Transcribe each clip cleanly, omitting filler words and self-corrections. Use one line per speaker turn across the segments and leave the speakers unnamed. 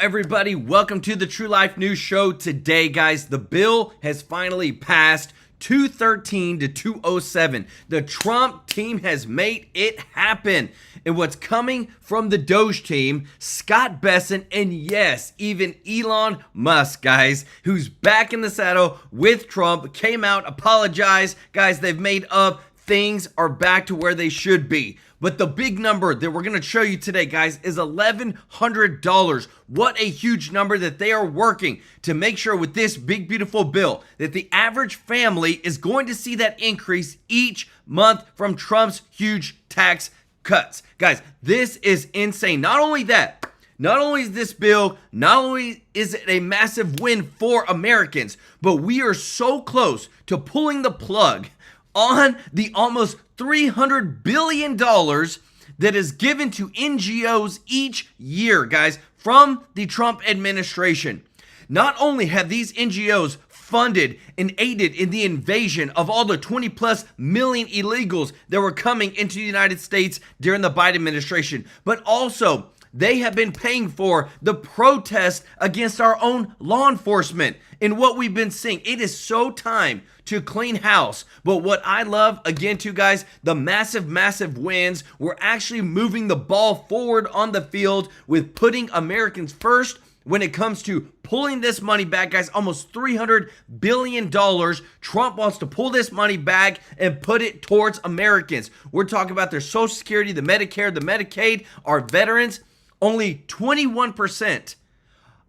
everybody, welcome to the TrueLife News Show. Today, guys, the bill has finally passed 213 to 207. The Trump team has made it happen. And what's coming from the Doge team, Scott Besson, and yes, even Elon Musk, guys, who's back in the saddle with Trump, came out, apologized. Guys, they've made up. Things are back to where they should be. But the big number that we're going to show you today, guys, is $1,100. What a huge number that they are working to make sure with this big, beautiful bill that the average family is going to see that increase each month from Trump's huge tax cuts. Guys, this is insane. Not only that, not only is this bill, not only is it a massive win for Americans, but we are so close to pulling the plug on the almost $300 billion that is given to NGOs each year, guys, from the Trump administration. Not only have these NGOs funded and aided in the invasion of all the 20 plus million illegals that were coming into the United States during the Biden administration, but also they have been paying for the protest against our own law enforcement. And what we've been seeing, it is so time to clean house. But what I love, again, too, guys, the massive wins. We're actually moving the ball forward on the field with putting Americans first when it comes to pulling this money back, guys. Almost $300 billion. Trump wants to pull this money back and put it towards Americans. We're talking about their Social Security, the Medicare, the Medicaid, our veterans. Only 21%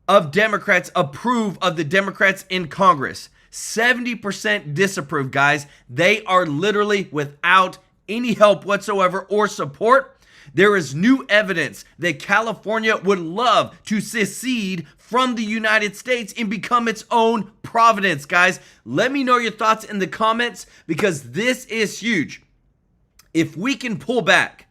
of Democrats approve of the Democrats in Congress. 70% disapprove, guys. They are literally without any help whatsoever or support. There is new evidence that California would love to secede from the United States and become its own province, guys. Let me know your thoughts in the comments because this is huge. If we can pull back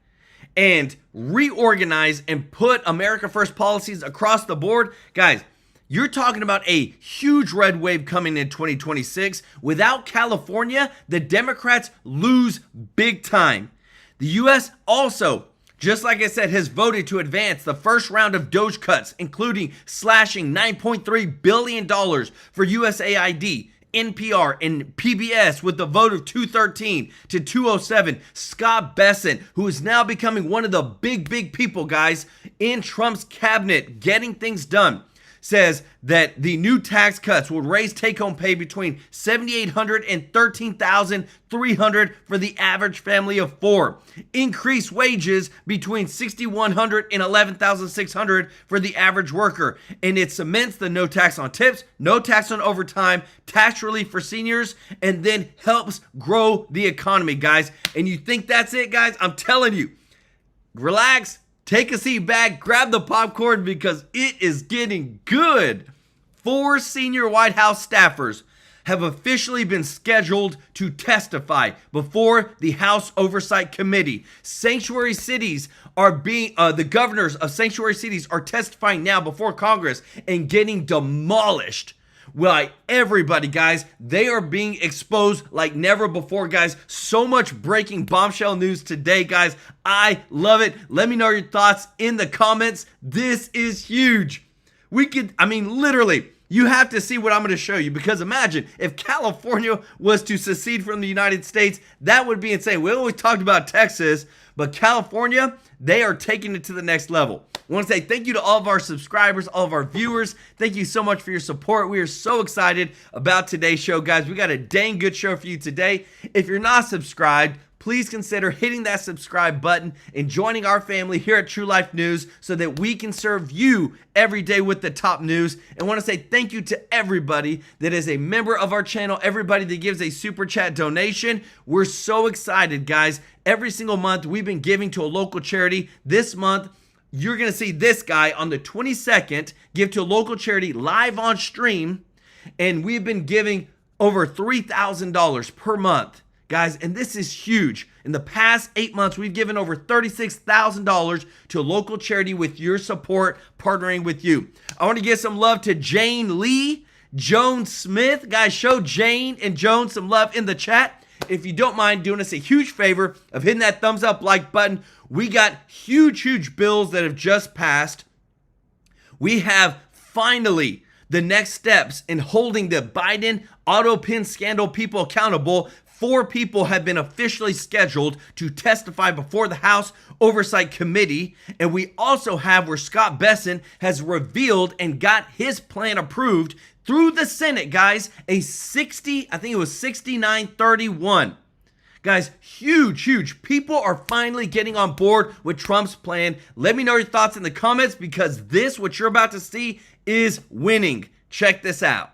and reorganize and put America First policies across the board, guys, you're talking about a huge red wave coming in 2026. Without California, the Democrats lose big time. The U.S. also, just like I said, has voted to advance the first round of Doge cuts, including slashing $9.3 billion for USAID, NPR, and PBS with the vote of 213 to 207. Scott Besson, who is now becoming one of the big people, guys, in Trump's cabinet, getting things done, says that the new tax cuts will raise take-home pay between $7,800 and $13,300 for the average family of four. Increase wages between $6,100 and $11,600 for the average worker. And it cements the no tax on tips, no tax on overtime, tax relief for seniors, and then helps grow the economy, guys. And you think that's it, guys? I'm telling you, relax. Take a seat back, grab the popcorn because it is getting good. 4 senior White House staffers have officially been scheduled to testify before the House Oversight Committee. Sanctuary cities are being, the governors of sanctuary cities are testifying now before Congress and getting demolished. Well, everybody, guys, they are being exposed like never before, guys. So much breaking bombshell news today, guys. I love it. Let me know your thoughts in the comments. This is huge. Literally, you have to see what I'm going to show you because imagine if California was to secede from the United States, that would be insane. We always talked about Texas, but California, they are taking it to the next level. I want to say thank you to all of our subscribers, all of our viewers. Thank you so much for your support. We are so excited about today's show, guys. We got a dang good show for you today. If you're not subscribed, please consider hitting that subscribe button and joining our family here at TrueLife News so that we can serve you every day with the top news. And I want to say thank you to everybody that is a member of our channel, everybody that gives a super chat donation. We're so excited, guys. Every single month we've been giving to a local charity. This month, you're going to see this guy on the 22nd give to a local charity live on stream. And we've been giving over $3,000 per month, guys. And this is huge. In the past 8 months, we've given over $36,000 to a local charity with your support, partnering with you. I want to give some love to Jane Lee, Joan Smith. Guys, show Jane and Joan some love in the chat. If you don't mind doing us a huge favor of hitting that thumbs up like button. We got huge bills that have just passed we have finally the next steps in holding the Biden auto pin scandal people accountable. 4 people have been officially scheduled to testify before the House Oversight Committee. And we also have where Scott Besson has revealed and got his plan approved through the Senate, guys. I think it was 69-31. Guys, huge. People are finally getting on board with Trump's plan. Let me know your thoughts in the comments, because this, what you're about to see, is winning. Check this out.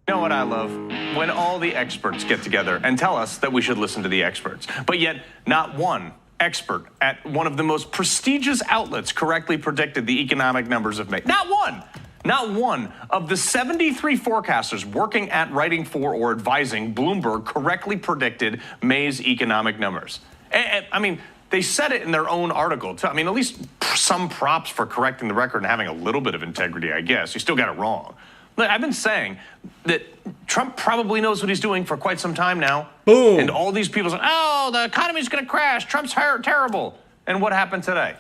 You know what I love? When all the experts get together and tell us that we should listen to the experts, but yet not one expert at one of the most prestigious outlets correctly predicted the economic numbers of May. Not one! Not one of the 73 forecasters working at, writing for, or advising Bloomberg correctly predicted May's economic numbers. I mean, they said it in their own article, too. I mean, at least some props for correcting the record and having a little bit of integrity, I guess. You still got it wrong. Look, I've been saying that Trump probably knows what he's doing for quite some time now.
Boom.
And all these people say, oh, the economy's going to crash. Trump's terrible. And what happened today?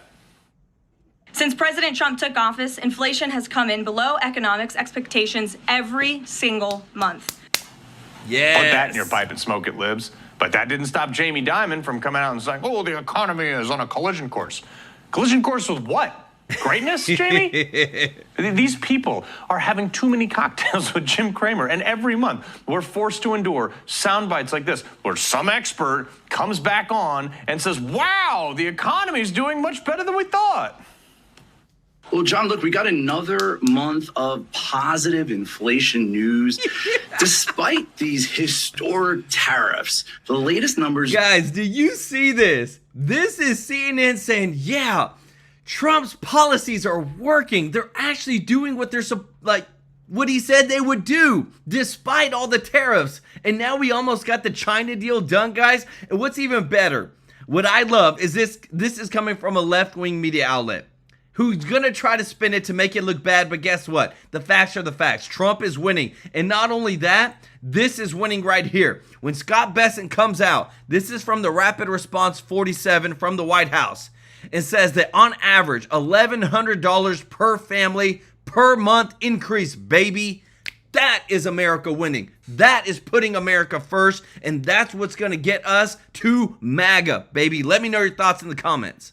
Since President Trump took office, inflation has come in below economics expectations every single month.
Yes.
Put that in your pipe and smoke it, libs. But that didn't stop Jamie Dimon from coming out and saying, oh, the economy is on a collision course. Collision course with what? Greatness, Jamie? These people are having too many cocktails with Jim Cramer, and every month we're forced to endure sound bites like this, where some expert comes back on and says, wow, the economy's doing much better than we thought.
Well, John, look, we got another month of positive inflation news. Despite these historic tariffs, the latest numbers...
Guys, do you see this? This is CNN saying, yeah, Trump's policies are working. They're actually doing what what he said they would do, despite all the tariffs. And now we almost got the China deal done, guys. And what's even better, what I love is this is coming from a left-wing media outlet who's gonna try to spin it to make it look bad, but guess what? The facts are the facts. Trump is winning. And not only that, this is winning right here. When Scott Besson comes out, this is from the Rapid Response 47 from the White House. It says that on average, $1,100 per family per month increase, baby. That is America winning. That is putting America first, and that's what's gonna get us to MAGA, baby. Let me know your thoughts in the comments.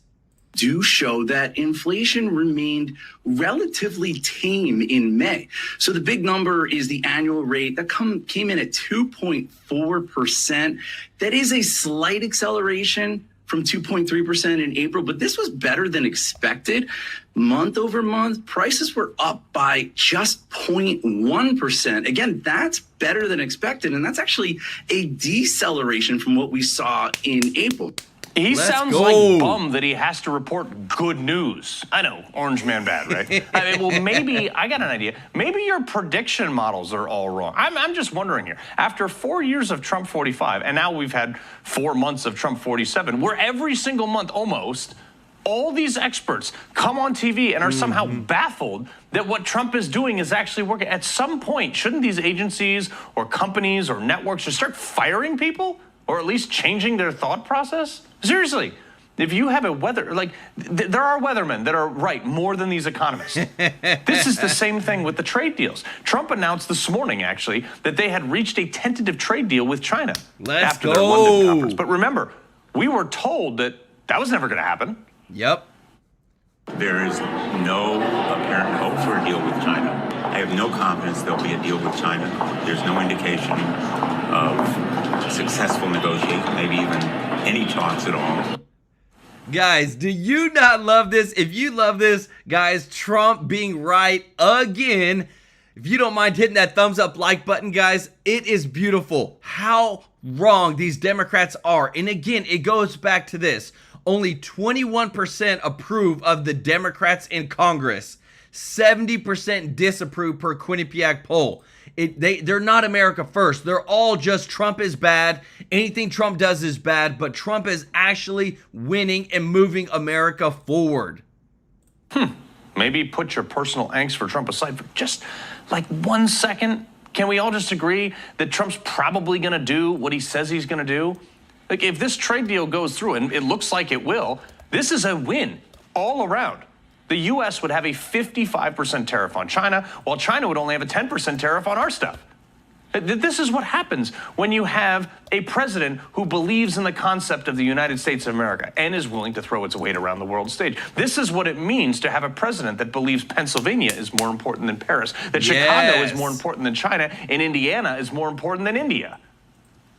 Do show that inflation remained relatively tame in May. So the big number is the annual rate that came in at 2.4%. That is a slight acceleration from 2.3% in April, but this was better than expected. Month over month, prices were up by just 0.1%. Again, that's better than expected, and that's actually a deceleration from what we saw in April.
He sounds like bummed that he has to report good news. I know, orange man bad, right? I mean, well, maybe, I got an idea. Maybe your prediction models are all wrong. I'm just wondering here. After 4 years of Trump 45, and now we've had 4 months of Trump 47, where every single month almost, all these experts come on TV and are somehow baffled that what Trump is doing is actually working. At some point, shouldn't these agencies or companies or networks just start firing people? Or at least changing their thought process? Seriously, if you have a there are weathermen that are right more than these economists. This is the same thing with the trade deals. Trump announced this morning, actually, that they had reached a tentative trade deal with China after their London conference. But remember, we were told that that was never going to happen.
Yep.
There is no apparent hope for a deal with China. I have no confidence there'll be a deal with China. There's no indication of successful negotiation, maybe even any talks at all.
Guys, do you not love this? If you love this, guys, Trump being right again. If you don't mind hitting that thumbs up like button, guys, it is beautiful how wrong these Democrats are. And again, it goes back to this. Only 21% approve of the Democrats in Congress. 70% disapprove per Quinnipiac poll. They're not America first. They're all just Trump is bad. Anything Trump does is bad, but Trump is actually winning and moving America forward.
Maybe put your personal angst for Trump aside for just like 1 second. Can we all just agree that Trump's probably going to do what he says he's going to do? Like, if this trade deal goes through, and it looks like it will, this is a win all around. the U.S. would have a 55% tariff on China, while China would only have a 10% tariff on our stuff. This is what happens when you have a president who believes in the concept of the United States of America and is willing to throw its weight around the world stage. This is what it means to have a president that believes Pennsylvania is more important than Paris, that Chicago is more important than China, and Indiana is more important than India.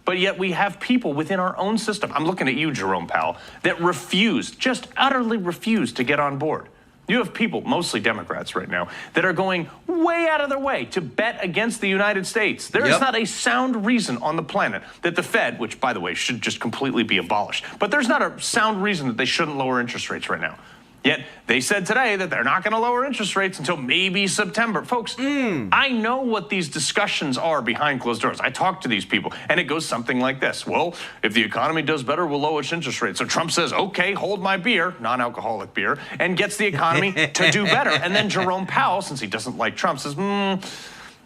But yet we have people within our own system, I'm looking at you, Jerome Powell, that refuse, just utterly refuse to get on board. You have people, mostly Democrats right now, that are going way out of their way to bet against the United States. There is not a sound reason on the planet that the Fed, which, by the way, should just completely be abolished, but there's not a sound reason that they shouldn't lower interest rates right now. Yet they said today that they're not going to lower interest rates until maybe September. Folks, I know what these discussions are behind closed doors. I talk to these people, and it goes something like this. Well, if the economy does better, we'll lower interest rates. So Trump says, okay, hold my beer, non-alcoholic beer, and gets the economy to do better. And then Jerome Powell, since he doesn't like Trump, says,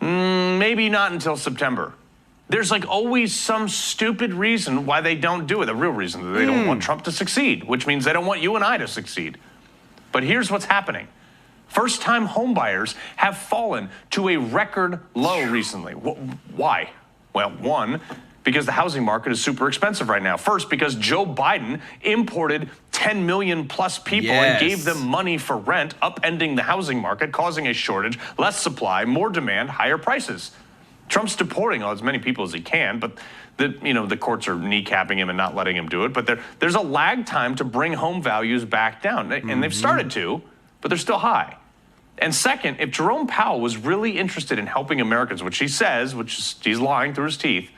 maybe not until September. There's like always some stupid reason why they don't do it. The real reason that they don't want Trump to succeed, which means they don't want you and I to succeed. But here's what's happening. First-time homebuyers have fallen to a record low recently. Why? Well, one, because the housing market is super expensive right now. First, because Joe Biden imported 10 million plus people and gave them money for rent, upending the housing market, causing a shortage, less supply, more demand, higher prices. Trump's deporting as many people as he can, but the courts are kneecapping him and not letting him do it. But there's a lag time to bring home values back down. And they've started to, but they're still high. And second, if Jerome Powell was really interested in helping Americans, which he says, which is, he's lying through his teeth,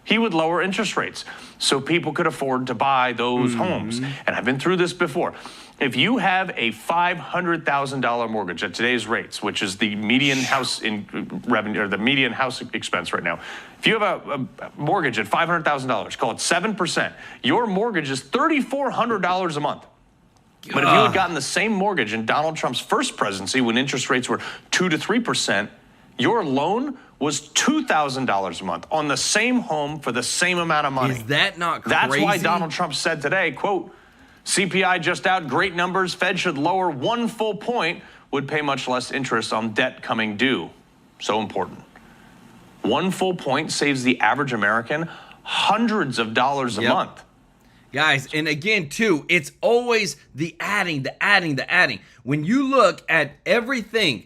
he would lower interest rates so people could afford to buy those homes. And I've been through this before. If you have a $500,000 mortgage at today's rates, which is the median house in revenue or the median house expense right now, if you have a mortgage at $500,000, call it 7%, your mortgage is $3,400 a month. But if you had gotten the same mortgage in Donald Trump's first presidency, when interest rates were 2 to 3%, your loan was $2,000 a month on the same home for the same amount of money.
Is that not crazy?
That's why Donald Trump said today, quote, CPI just out, great numbers. Fed should lower 1 full point, would pay much less interest on debt coming due. So important. 1 full point saves the average American hundreds of dollars a month.
Guys, and again, too, it's always the adding. When you look at everything,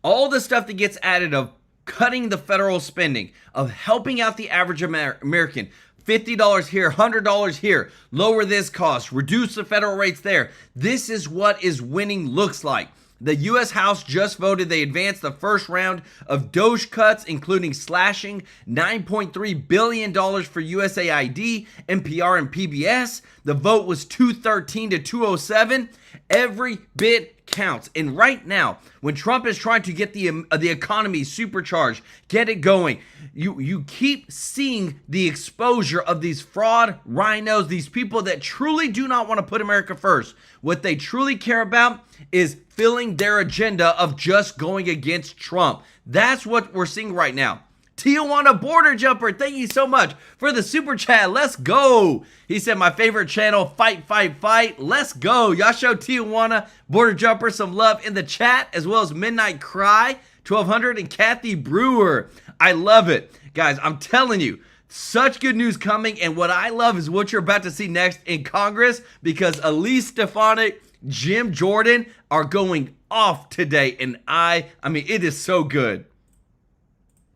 all the stuff that gets added of cutting the federal spending, of helping out the average American, $50 here, $100 here, lower this cost, reduce the federal rates there. This is what winning looks like. The U.S. House just voted. They advanced the first round of DOGE cuts, including slashing $9.3 billion for USAID, NPR, and PBS. The vote was 213 to 207. Every bit counts. And right now, when Trump is trying to get the economy supercharged, get it going, you keep seeing the exposure of these fraud rhinos, these people that truly do not want to put America first. What they truly care about is filling their agenda of just going against Trump. That's what we're seeing right now. Tijuana Border Jumper, thank you so much for the super chat. Let's go. He said, my favorite channel, fight, fight, fight. Let's go. Y'all show Tijuana Border Jumper some love in the chat, as well as Midnight Cry, 1200, and Kathy Brewer. I love it. Guys, I'm telling you, such good news coming. And what I love is what you're about to see next in Congress, because Elise Stefanik, Jim Jordan are going off today. And I mean, it is so good.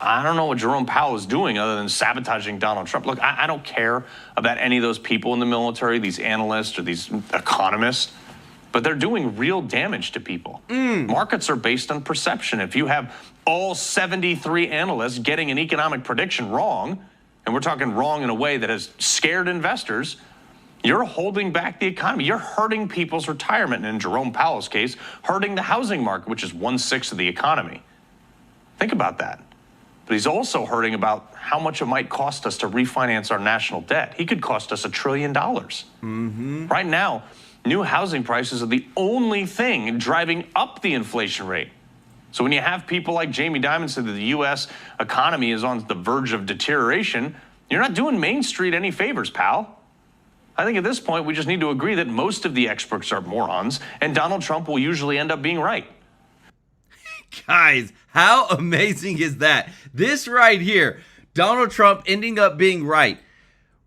I don't know what Jerome Powell is doing other than sabotaging Donald Trump. Look, I don't care about any of those people in the military, these analysts or these economists, but they're doing real damage to people. Markets are based on perception. If you have all 73 analysts getting an economic prediction wrong, and we're talking wrong in a way that has scared investors, you're holding back the economy. You're hurting people's retirement, and in Jerome Powell's case, hurting the housing market, which is 1/6 of the economy. Think about that. But he's also hurting about how much it might cost us to refinance our national debt. He could cost us $1 trillion. Right now, new housing prices are the only thing driving up the inflation rate. So when you have people like Jamie Dimon say that the U.S. economy is on the verge of deterioration, you're not doing Main Street any favors, pal. I think at this point, we just need to agree that most of the experts are morons, and Donald Trump will usually end up being right.
Guys, how amazing is that? This right here, Donald Trump ending up being right.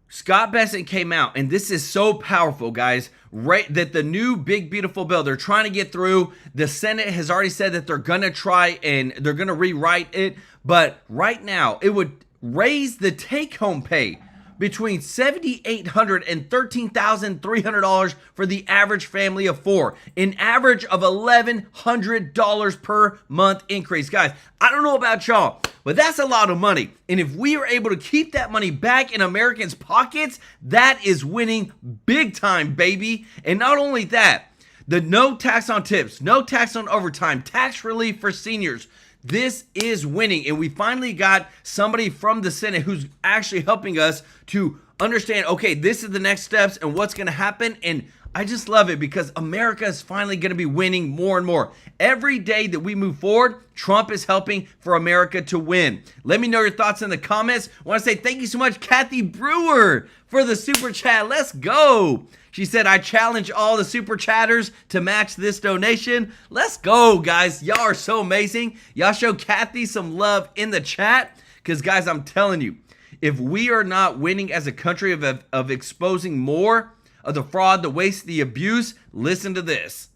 Scott Bessent came out, and this is so powerful, guys, right? That the new big, beautiful bill they're trying to get through, the Senate has already said that they're going to try and they're going to rewrite it. But right now, it would raise the take-home pay between $7,800 and $13,300 for the average family of four, an average of $1,100 per month increase. Guys, I don't know about y'all, but that's a lot of money. And if we are able to keep that money back in Americans' pockets, that is winning big time, baby. And not only that, the no tax on tips, no tax on overtime, tax relief for seniors. This is winning, and we finally got somebody from the Senate who's actually helping us to understand, okay, this is the next steps and what's going to happen, and I just love it because America is finally going to be winning more and more. Every day that we move forward, Trump is helping for America to win. Let me know your thoughts in the comments. I want to say thank you so much, Kathy Brewer, for the super chat. Let's go. She said, I challenge all the super chatters to match this donation. Let's go, guys. Y'all are so amazing. Y'all show Kathy some love in the chat because, guys, I'm telling you, if we are not winning as a country of exposing more of the fraud, the waste, the abuse, listen to this.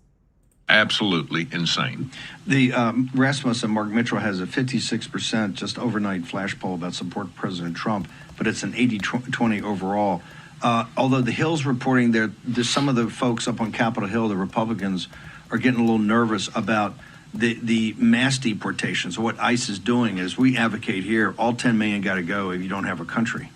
Absolutely insane.
The Rasmus and Mark Mitchell has a 56% just overnight flash poll about support for President Trump, but it's an 80-20 overall. Although the Hill's reporting there's some of the folks up on Capitol Hill, the Republicans, are getting a little nervous about the mass deportations. What ICE is doing is we advocate here, all 10 million got to go if you don't have a country.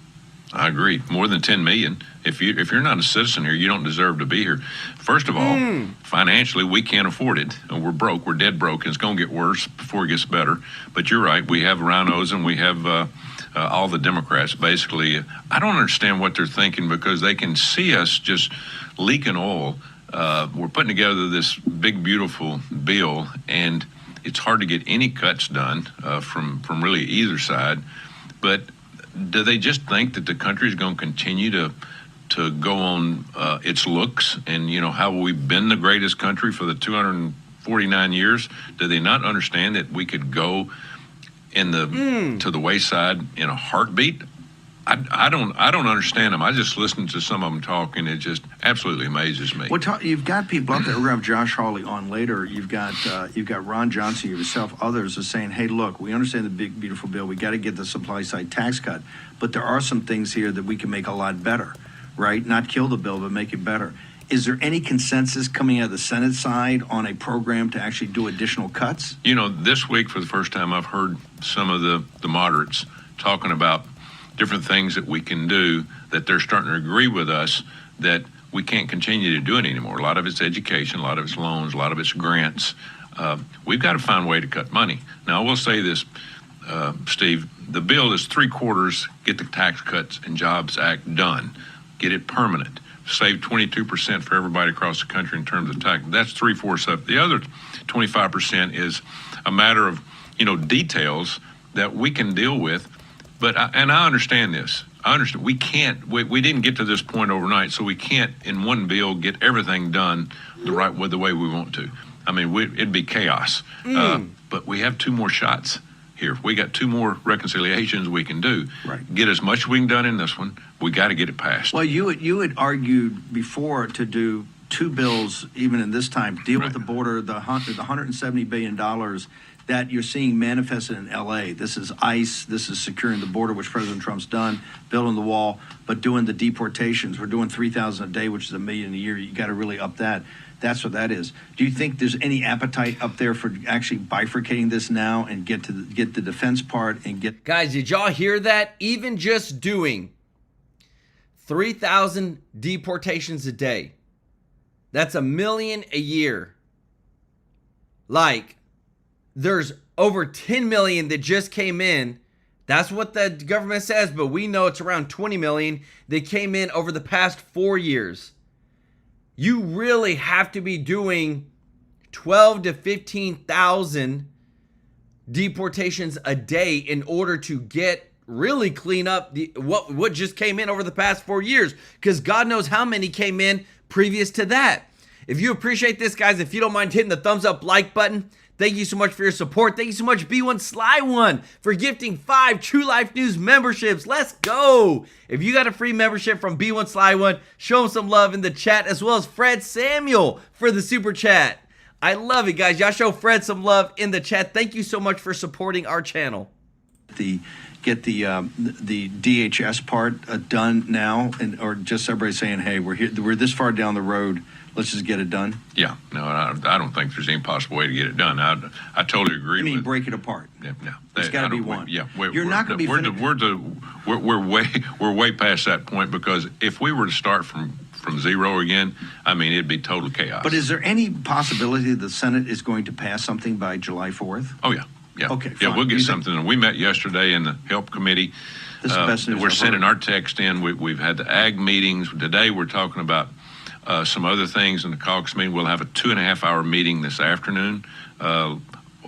I agree. More than 10 million. If you're not a citizen here, you don't deserve to be here. First of all, financially, we can't afford it. We're broke. We're dead broke, and it's going to get worse before it gets better. But you're right. We have rhinos, and we have all the Democrats. Basically, I don't understand what they're thinking because they can see us just leaking oil. We're putting together this big, beautiful bill, and it's hard to get any cuts done from really either side. But do they just think that the country is going to continue to go on its looks and, how we've been the greatest country for the 249 years? Do they not understand that we could go to the wayside in a heartbeat? I don't understand them. I just listen to some of them talk, and it just absolutely amazes me.
Well, you've got people out there. We're going to have Josh Hawley on later. You've got Ron Johnson, yourself, others are saying, hey, look, we understand the big, beautiful bill. We got to get the supply side tax cut. But there are some things here that we can make a lot better, right? Not kill the bill, but make it better. Is there any consensus coming out of the Senate side on a program to actually do additional cuts?
This week, for the first time, I've heard some of the moderates talking about different things that we can do, that they're starting to agree with us that we can't continue to do it anymore. A lot of it's education, a lot of it's loans, a lot of it's grants. We've got to find a way to cut money. Now, I will say this, Steve, the bill is 3/4 get the Tax Cuts and Jobs Act done, get it permanent, save 22% for everybody across the country in terms of tax. That's 3/4 of it. The other 25% is a matter of, details that we can deal with. But I understand this. I understand we can't. We didn't get to this point overnight, so we can't in one bill get everything done the way we want to. I mean, it'd be chaos. But we have 2 more shots here. We got 2 more reconciliations we can do.
Right.
Get as much as we can done in this one. We got to get it passed.
Well, you had argued before to do 2 bills, even in this time, deal with the border, the $170 billion that you're seeing manifested in L.A. This is ICE. This is securing the border, which President Trump's done, building the wall, but doing the deportations. We're doing 3,000 a day, which is $1 million a year. You got to really up that. That's what that is. Do you think there's any appetite up there for actually bifurcating this now and get the defense part and get?
Guys, did y'all hear that? Even just doing 3,000 deportations a day, that's $1 million a year. There's over 10 million that just came in. That's what the government says, but we know it's around 20 million that came in over the past 4 years. You really have to be doing 12 to 15,000 deportations a day in order to get really clean up what just came in over the past 4 years, because God knows how many came in previous to that. If you appreciate this, guys, if you don't mind hitting the thumbs up like button, thank you so much for your support. Thank you so much, B1 Sly One, for gifting 5 True Life News memberships. Let's go. If you got a free membership from B1 Sly One, show him some love in the chat, as well as Fred Samuel for the super chat. I love it, guys. Y'all show Fred some love in the chat. Thank you so much for supporting our channel.
Get the DHS part done now, or just everybody saying, hey, we're this far down the road, let's just get it done?
Yeah, no, I don't think there's any possible way to get it done. I totally agree.
I mean, break it apart.
Yeah, no,
there's got to be one.
Yeah,
you're not going to be.
We're way past that point, because if we were to start from zero again, I mean, it'd be total chaos.
But is there any possibility the Senate is going to pass something by July 4th?
Oh yeah. Yeah.
Okay.
Yeah,
fine.
we'll get something. We met yesterday in the Help Committee.
This is the best news
we're
I've
sending
heard.
our text in. We've had the ag meetings. Today we're talking about some other things in the caucus meeting. We'll have a 2.5-hour meeting this afternoon. A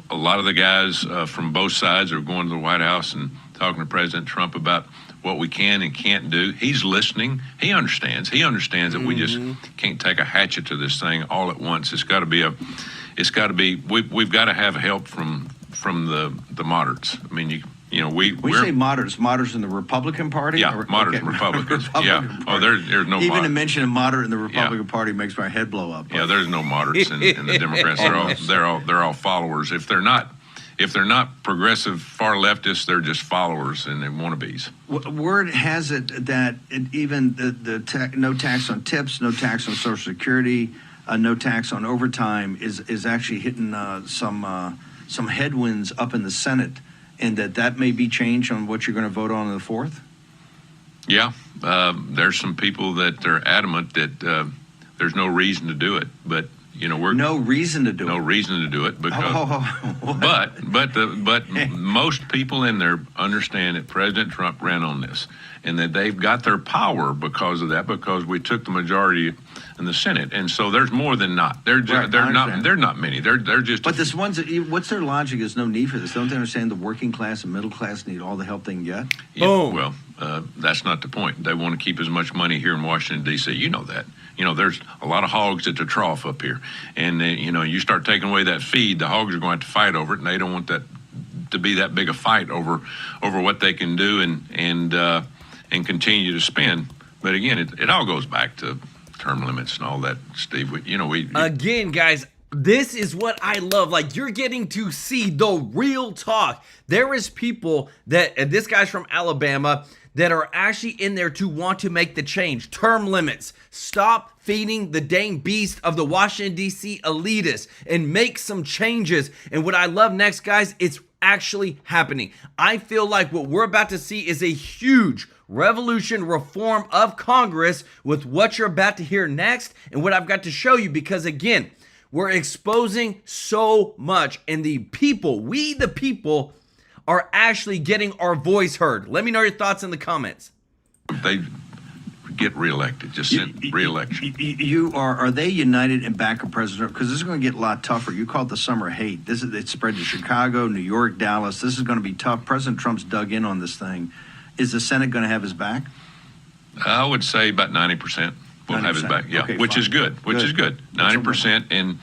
lot of the guys from both sides are going to the White House and talking to President Trump about what we can and can't do. He's listening. He understands. He understands that we just can't take a hatchet to this thing all at once. We've got to have help from the moderates. I mean, we
say moderates in the Republican Party?
Yeah, moderates and Republicans.
Republican Party.
There's no
even to mention a moderate in the Republican Party makes my head blow up.
Yeah, there's no moderates in the Democrats. They're all followers. If they're not progressive far leftists, they're just followers and they wannabes.
Word has it that even no tax on tips, no tax on Social Security, no tax on overtime is actually hitting some headwinds up in the Senate, and that may be changed on what you're going to vote on the 4th?
Yeah, there's some people that are adamant that there's no reason to do it, but
no reason to do
it because but most people in there understand that President Trump ran on this, and that they've got their power because of that, because we took the majority in the Senate, and so there's more than not. They're not many. They're just.
But this one's what's their logic? Is no need for this. Don't they understand the working class and middle class need all the help they can get?
Yeah, well, that's not the point. They want to keep as much money here in Washington D.C. You know that. There's a lot of hogs at the trough up here, and you start taking away that feed, the hogs are going to have to fight over it, and they don't want that to be that big a fight over what they can do and continue to spend. But again, it all goes back to term limits and all that, Steve.
Again, guys, this is what I love. Like, you're getting to see the real talk. There is people that, this guy's from Alabama, that are actually in there to want to make the change. Term limits. Stop feeding the dang beast of the Washington, D.C. elitists and make some changes. And what I love next, guys, it's actually happening. I feel like what we're about to see is a huge revolution reform of Congress with what you're about to hear next and what I've got to show you, because again, we're exposing so much, and the people, we the people, are actually getting our voice heard. Let me know your thoughts in the comments.
They get reelected, just re-election.
Are they united in back of President Trump? Because this is going to get a lot tougher. You call it the summer of hate. It spread to Chicago, New York, Dallas. This is going to be tough. President Trump's dug in on this thing. Is the Senate going to have his back?
I would say about 90% will have his back. Yeah,
okay,
which
fine.
is good. Which is good. 90%,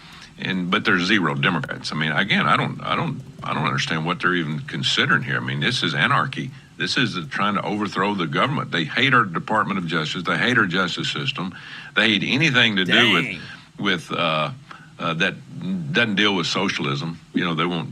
but there's 0 Democrats. I mean, again, I don't understand what they're even considering here. I mean, this is anarchy. This is trying to overthrow the government. They hate our Department of Justice. They hate our justice system. They hate anything to do with that doesn't deal with socialism. They want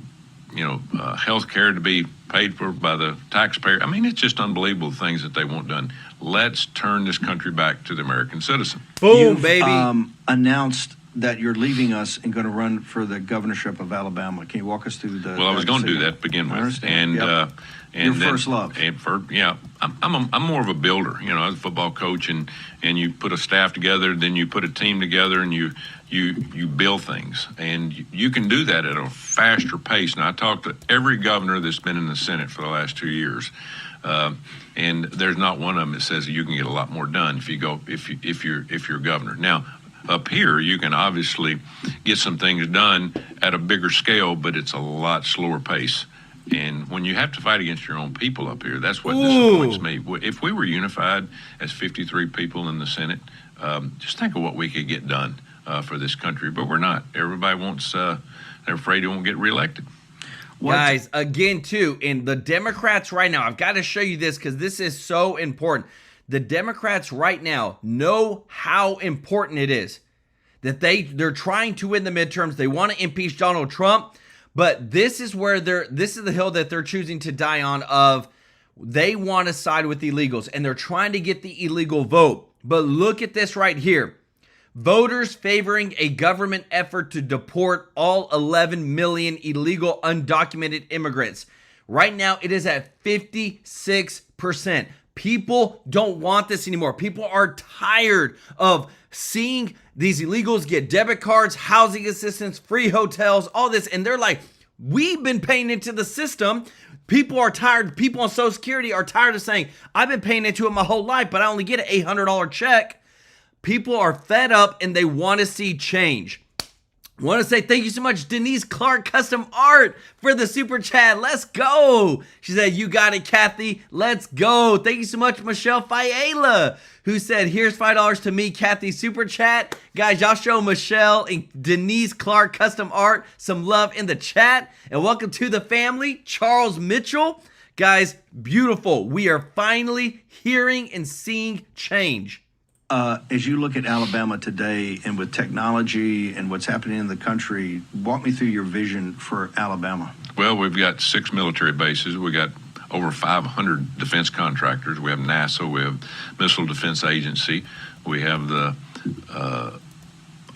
health care to be paid for by the taxpayer. I mean, it's just unbelievable the things that they want done. Let's turn this country back to the American citizen.
Boom,
You've,
baby.
Announced that you're leaving us and going to run for the governorship of Alabama. Can you walk us through the?
Well, I was going to do that to begin with.
I understand.
And
your
then,
first love.
I'm more of a builder. I was a football coach, and you put a staff together, then you put a team together, and you build things, and you can do that at a faster pace. Now, I talked to every governor that's been in the Senate for the last 2 years, and there's not one of them that says that you can get a lot more done if you're governor. Now, up here, you can obviously get some things done at a bigger scale, but it's a lot slower pace. And when you have to fight against your own people up here, that's what disappoints me. If we were unified as 53 people in the Senate, just think of what we could get done for this country. But we're not. Everybody wants, they're afraid they won't get reelected.
Guys, again, too, and the Democrats right now, I've got to show you this because this is so important. The Democrats right now know how important it is that they're trying to win the midterms. They want to impeach Donald Trump. But this is where this is the hill that they're choosing to die on of they want to side with illegals and they're trying to get the illegal vote. But look at this right here. Voters favoring a government effort to deport all 11 million illegal undocumented immigrants. Right now it is at 56%. People don't want this anymore. People are tired of seeing these illegals get debit cards, housing assistance, free hotels, all this. And they're like, we've been paying into the system. People are tired. People on Social Security are tired of saying, I've been paying into it my whole life, but I only get an $800 check. People are fed up and they want to see change. I want to say thank you so much, Denise Clark Custom Art, for the super chat. Let's go. She said, you got it, Kathy. Let's go. Thank you so much, Michelle Fiala, who said, here's $5 to me, Kathy, super chat. Guys, y'all show Michelle and Denise Clark Custom Art some love in the chat. And welcome to the family, Charles Mitchell. Guys, beautiful. We are finally hearing and seeing change.
As you look at Alabama today and with technology and what's happening in the country, walk me through your vision for Alabama.
Well, we've got 6 military bases. We got over 500 defense contractors. We have NASA. We have Missile Defense Agency. We have a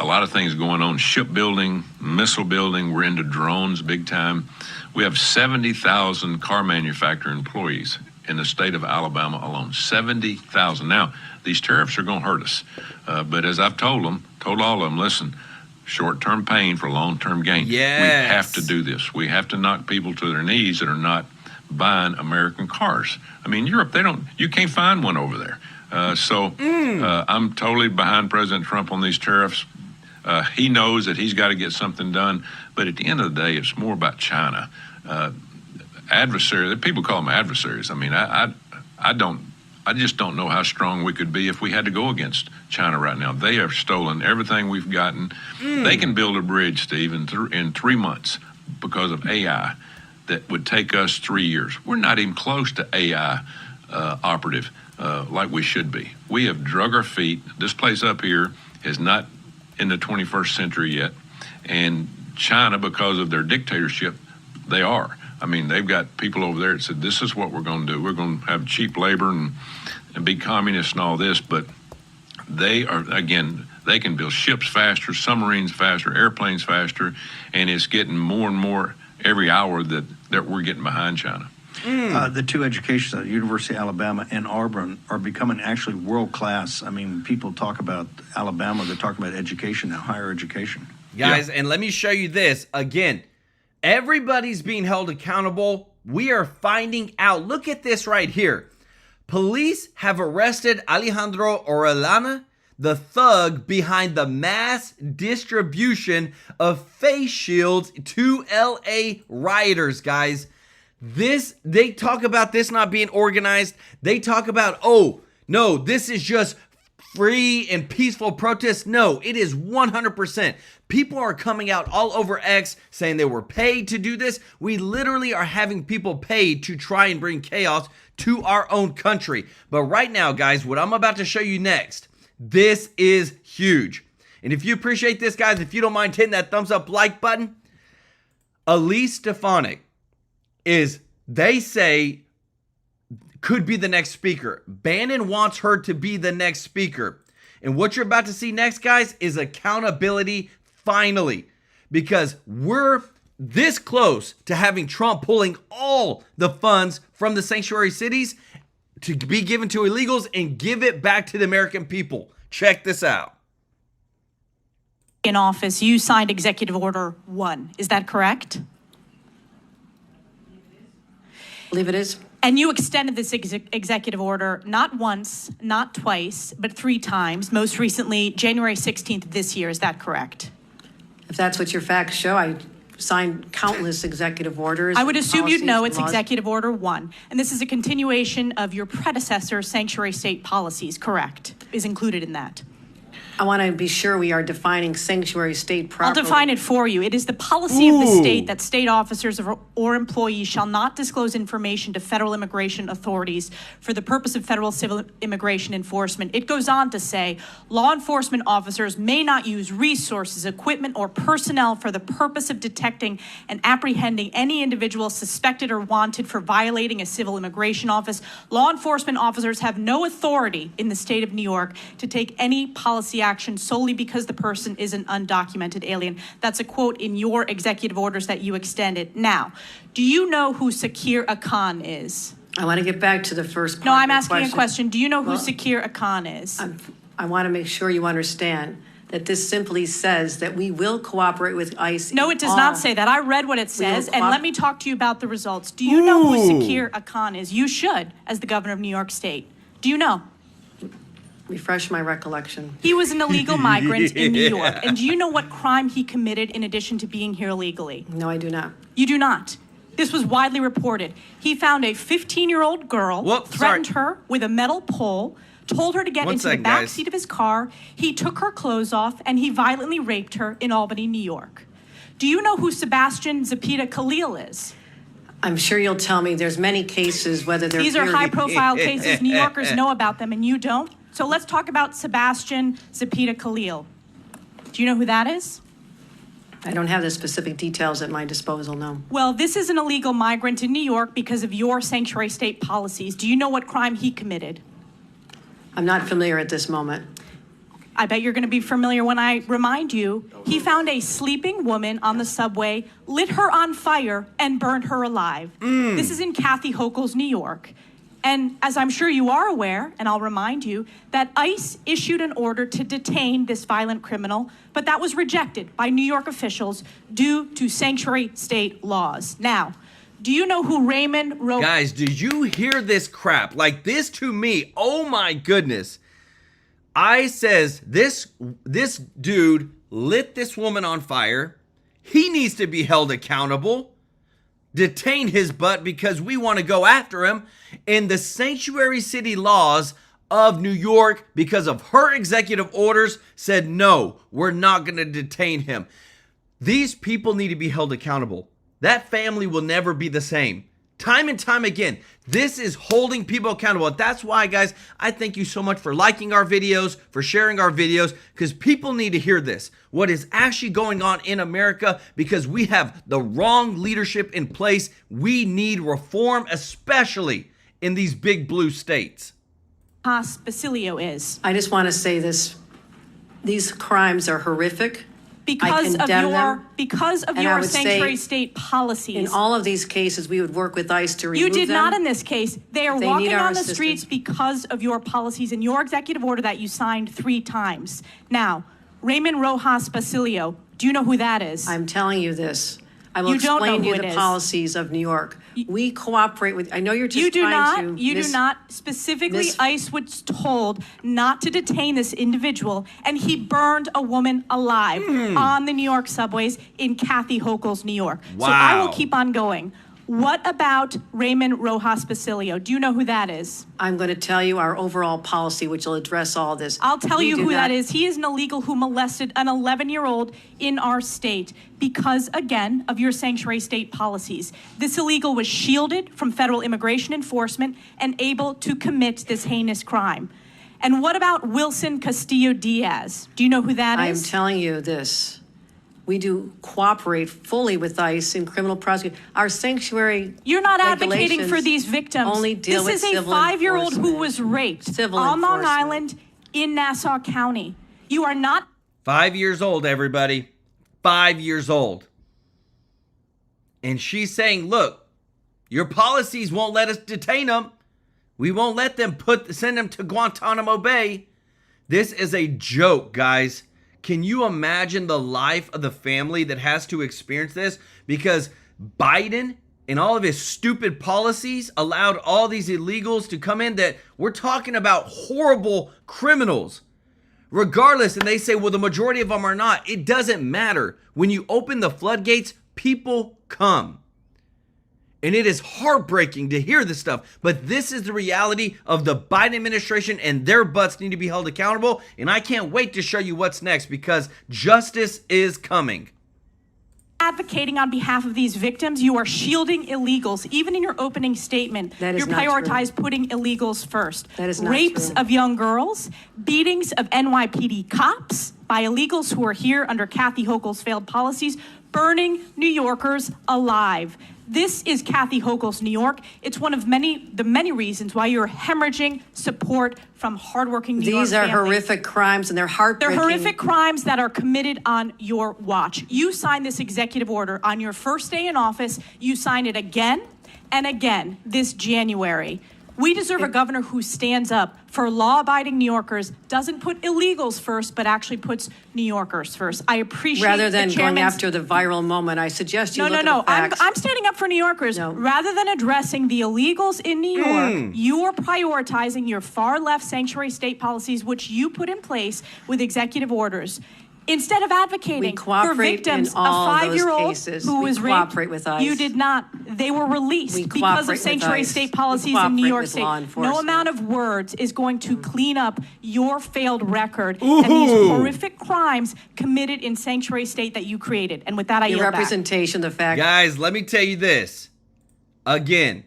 lot of things going on, shipbuilding, missile building. We're into drones big time. We have 70,000 car manufacturer employees in the state of Alabama alone. 70,000. Now, these tariffs are going to hurt us. But as I've told all of them, listen, short-term pain for long-term gain.
Yes.
We have to do this. We have to knock people to their knees that are not buying American cars. I mean, Europe, you can't find one over there. I'm totally behind President Trump on these tariffs. He knows that he's got to get something done. But at the end of the day, it's more about China. Adversaries, people call them adversaries. I mean, I just don't know how strong we could be if we had to go against China right now. They have stolen everything we've gotten. They can build a bridge, Steve, in 3 months because of AI that would take us 3 years. We're not even close to AI operative like we should be. We have drug our feet. This place up here is not in the 21st century yet. And China, because of their dictatorship, they are. I mean, they've got people over there that said, this is what we're going to do. We're going to have cheap labor and be communists and all this. But they are, again, they can build ships faster, submarines faster, airplanes faster. And it's getting more and more every hour that we're getting behind China.
The two education centers, University of Alabama and Auburn, are becoming actually world class. I mean, people talk about Alabama, they're talking about education now, higher education.
Guys, and let me show you this. Again, everybody's being held accountable. We are finding out. Look at this right here. Police have arrested Alejandro Orellana, the thug behind the mass distribution of face shields to LA rioters, guys. They talk about this not being organized. They talk about, oh, no, this is just free and peaceful protest. No, it is 100%. People are coming out all over X saying they were paid to do this. We literally are having people paid to try and bring chaos to our own country. But right now, guys, what I'm about to show you next, this is huge. And if you appreciate this, guys, if you don't mind hitting that thumbs up like button, Elise Stefanik they say, could be the next speaker. Bannon wants her to be the next speaker. And what you're about to see next, guys, is accountability finally. Because we're this close to having Trump pulling all the funds from the sanctuary cities to be given to illegals and give it back to the American people. Check this out.
In office, you signed Executive Order 1. Is that correct?
I believe it is.
And you extended this executive order not once, not twice, but 3 times, most recently January 16th of this year. Is that correct?
If that's what your facts show, I signed countless executive orders.
I would assume you'd know it's
laws.
Executive Order 1. And this is a continuation of your predecessor's sanctuary state policies, correct? Is included in that.
I want to be sure we are defining sanctuary state
I'll
properly.
define it for you. It is the policy of the state that state officers or employees shall not disclose information to federal immigration authorities for the purpose of federal civil immigration enforcement. It goes on to say, law enforcement officers may not use resources, equipment, or personnel for the purpose of detecting and apprehending any individual suspected or wanted for violating a civil immigration office. Law enforcement officers have no authority in the state of New York to take any policy action solely because the person is an undocumented alien. That's a quote in your executive orders that you extended. Now, do you know who Sakir Khan is?
I want to get back to the first part.
No, I'm
of
asking
your
a question. Do you know who
Well,
Sakir Khan is?
I want to make sure you understand that this simply says that we will cooperate with ICE.
No,
in
it does
all-
not say that. I read what it
We will
says, and let me talk to you about the results. Do you know who Sakir Khan is? You should, as the governor of New York State. Do you know?
Refresh my recollection.
He was an illegal migrant in New York. And do you know what crime he committed in addition to being here illegally?
No, I do not.
You do not. This was widely reported. He found a 15-year-old girl, threatened her with a metal pole, told her to get into the back seat of his car. He took her clothes off, and he violently raped her in Albany, New York. Do you know who Sebastian Zapita Khalil is?
I'm sure you'll tell me there's many cases, whether they're
These are high-profile cases. New Yorkers know about them, and you don't. So let's talk about Sebastian Zapita Khalil. Do you know who that is?
I don't have the specific details at my disposal, no.
Well, this is an illegal migrant in New York because of your sanctuary state policies. Do you know what crime he committed?
I'm not familiar at this moment.
I bet you're going to be familiar when I remind you. He found a sleeping woman on the subway, lit her on fire, and burned her alive. This is in Kathy Hochul's New York. And as I'm sure you are aware, and I'll remind you, that ICE issued an order to detain this violent criminal, but that was rejected by New York officials due to sanctuary state laws. Now, do you know who Raymond Rowe...
Guys, did you hear this crap? Like this to me, oh my goodness. I says this dude lit this woman on fire. He needs to be held accountable. Detain his butt because we want to go after him. And the sanctuary city laws of New York, because of her executive orders, said no, we're not going to detain him. These people need to be held accountable. That family will never be the same. Time and time again, this is holding people accountable. And that's why, guys, I thank you so much for liking our videos, for sharing our videos, because people need to hear this. What is actually going on in America, because we have the wrong leadership in place. We need reform, especially in these big blue states.
Basilio is.
I just want to say this. These crimes are horrific.
Because of
And I
your
would say
sanctuary state policies.
In all of these cases, we would work with ICE to remove
You did
them.
not in this case. They are
They
walking
need our
on the
assistance.
streets because of your policies and your executive order that you signed 3 times. Now, Raymond Rojas Basilio, do you know who that is?
I'm telling you this. I will
You don't know
explain to
who
you
it
the
is.
policies of New York. We cooperate with, I know you're just
You do
trying
not.
to.
You do not. Specifically, ICE was told not to detain this individual, and he burned a woman alive on the New York subways in Kathy Hochul's New York. So I will
Wow.
keep on going. What about Raymond Rojas Basilio? Do you know who that is?
I'm going to tell you our overall policy, which will address all this.
I'll tell
We
you
do
who
not-
that is. He is an illegal who molested an 11-year-old in our state because, again, of your sanctuary state policies. This illegal was shielded from federal immigration enforcement and able to commit this heinous crime. And what about Wilson Castillo Diaz? Do you know who that
I'm
is?
telling you this. We do cooperate fully with ICE in criminal prosecution. Our sanctuary
You're not advocating for
regulations
these victims.
only deal
This
with
is a
civil
5-year-old who
enforcement.
was raped
Civil
on Long
enforcement.
Island in Nassau County. You are not
5 years old, everybody. 5 years old. And she's saying, look, your policies won't let us detain them. We won't let them send them to Guantanamo Bay. This is a joke, guys. Can you imagine the life of the family that has to experience this? Because Biden and all of his stupid policies allowed all these illegals to come in that we're talking about horrible criminals. Regardless, and they say, well, the majority of them are not. It doesn't matter. When you open the floodgates, people come. And it is heartbreaking to hear this stuff, but this is the reality of the Biden administration, and their butts need to be held accountable. And I can't wait to show you what's next, because justice is coming.
Advocating on behalf of these victims, you are shielding illegals. Even in your opening statement, you prioritize putting illegals first.
That is not
rapes
true.
of young girls, beatings of NYPD cops by illegals who are here under Kathy Hochul's failed policies, burning New Yorkers alive. This is Kathy Hochul's New York. It's one of the many reasons why you're hemorrhaging support from hardworking New York
These are
families.
horrific crimes, and they're heartbreaking.
They're horrific crimes that are committed on your watch. You signed this executive order on your first day in office. You signed it again and again this January. We deserve a governor who stands up for law-abiding New Yorkers, doesn't put illegals first, but actually puts New Yorkers first. I appreciate
Rather than
the
going
chairman's...
after the viral moment, I suggest you look at
No.
the facts.
I'm standing up for New Yorkers.
No.
Rather than addressing the illegals in New York, you are prioritizing your far-left sanctuary state policies, which you put in place with executive orders. Instead of advocating for victims, a 5-year-old who was raped, you did not. They were released because of sanctuary state policies in New York State. No amount of words is going to clean up your failed record and these horrific crimes committed in sanctuary state that you created. And with that, I yield back.
Representation, the fact.
Guys, let me tell you this. Again,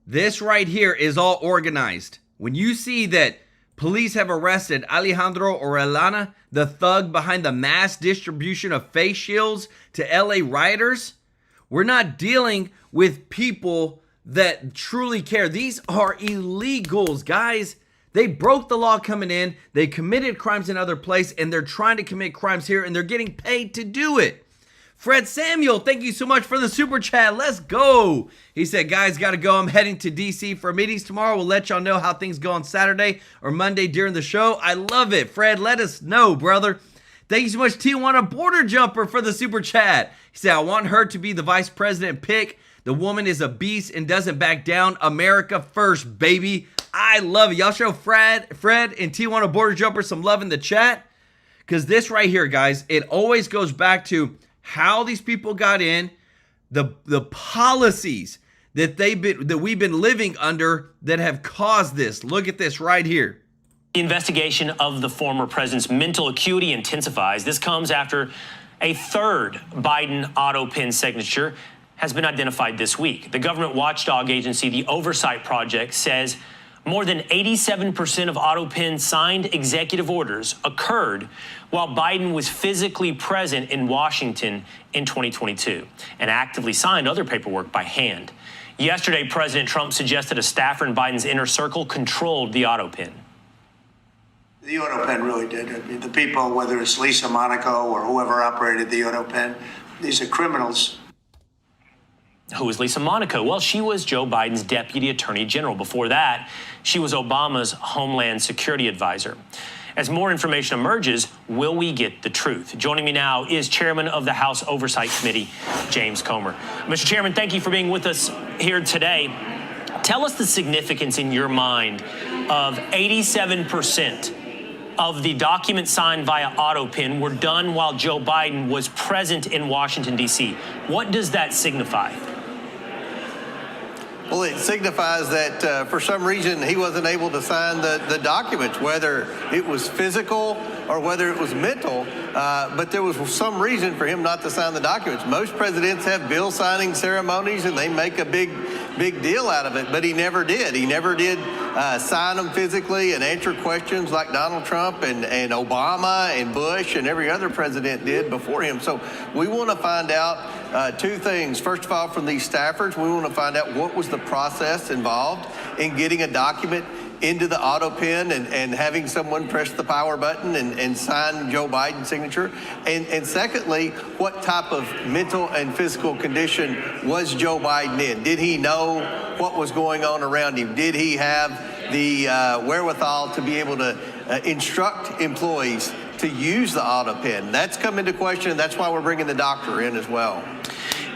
this right here is all organized. When you see that police have arrested Alejandro Orellana, the thug behind the mass distribution of face shields to LA rioters, we're not dealing with people that truly care. These are illegals, guys. They broke the law coming in. They committed crimes in other places, and they're trying to commit crimes here, and they're getting paid to do it. Fred Samuel, thank you so much for the super chat. Let's go. He said, guys, got to go. I'm heading to D.C. for meetings tomorrow. We'll let y'all know how things go on Saturday or Monday during the show. I love it. Fred, let us know, brother. Thank you so much, Tijuana Border Jumper, for the super chat. He said, I want her to be the vice president pick. The woman is a beast and doesn't back down. America first, baby. I love it. Y'all show Fred and Tijuana Border Jumper some love in the chat, because this right here, guys, it always goes back to how these people got in, the policies that we've been living under that have caused this. Look at this right here.
The investigation of the former president's mental acuity intensifies. This comes after a third Biden auto pin signature has been identified this week. The government watchdog agency, the Oversight Project, says more than 87% of auto pin signed executive orders occurred while Biden was physically present in Washington in 2022 and actively signed other paperwork by hand. Yesterday, President Trump suggested a staffer in Biden's inner circle controlled the auto pin.
The auto pen really did. I mean, the people, whether it's Lisa Monaco or whoever operated the auto pen, these are criminals.
Who is Lisa Monaco? Well, she was Joe Biden's deputy attorney general. Before that, she was Obama's Homeland Security advisor. As more information emerges, will we get the truth? Joining me now is Chairman of the House Oversight Committee, James Comer. Mr. Chairman, thank you for being with us here today. Tell us the significance in your mind of 87% of the documents signed via auto pin were done while Joe Biden was present in Washington, D.C. What does that signify?
Well, it signifies that for some reason he wasn't able to sign the documents, whether it was physical or whether it was mental, but there was some reason for him not to sign the documents. Most presidents have bill signing ceremonies and they make a big deal out of it, but he never did. He never did sign them physically and answer questions like Donald Trump and Obama and Bush and every other president did before him. So we want to find out two things. First of all, from these staffers, we want to find out what was the process involved in getting a document into the auto pen and having someone press the power button and sign Joe Biden's signature. And secondly, what type of mental and physical condition was Joe Biden in? Did he know what was going on around him? Did he have the wherewithal to be able to instruct employees to use the auto pen? That's come into question. That's why we're bringing the doctor in as well.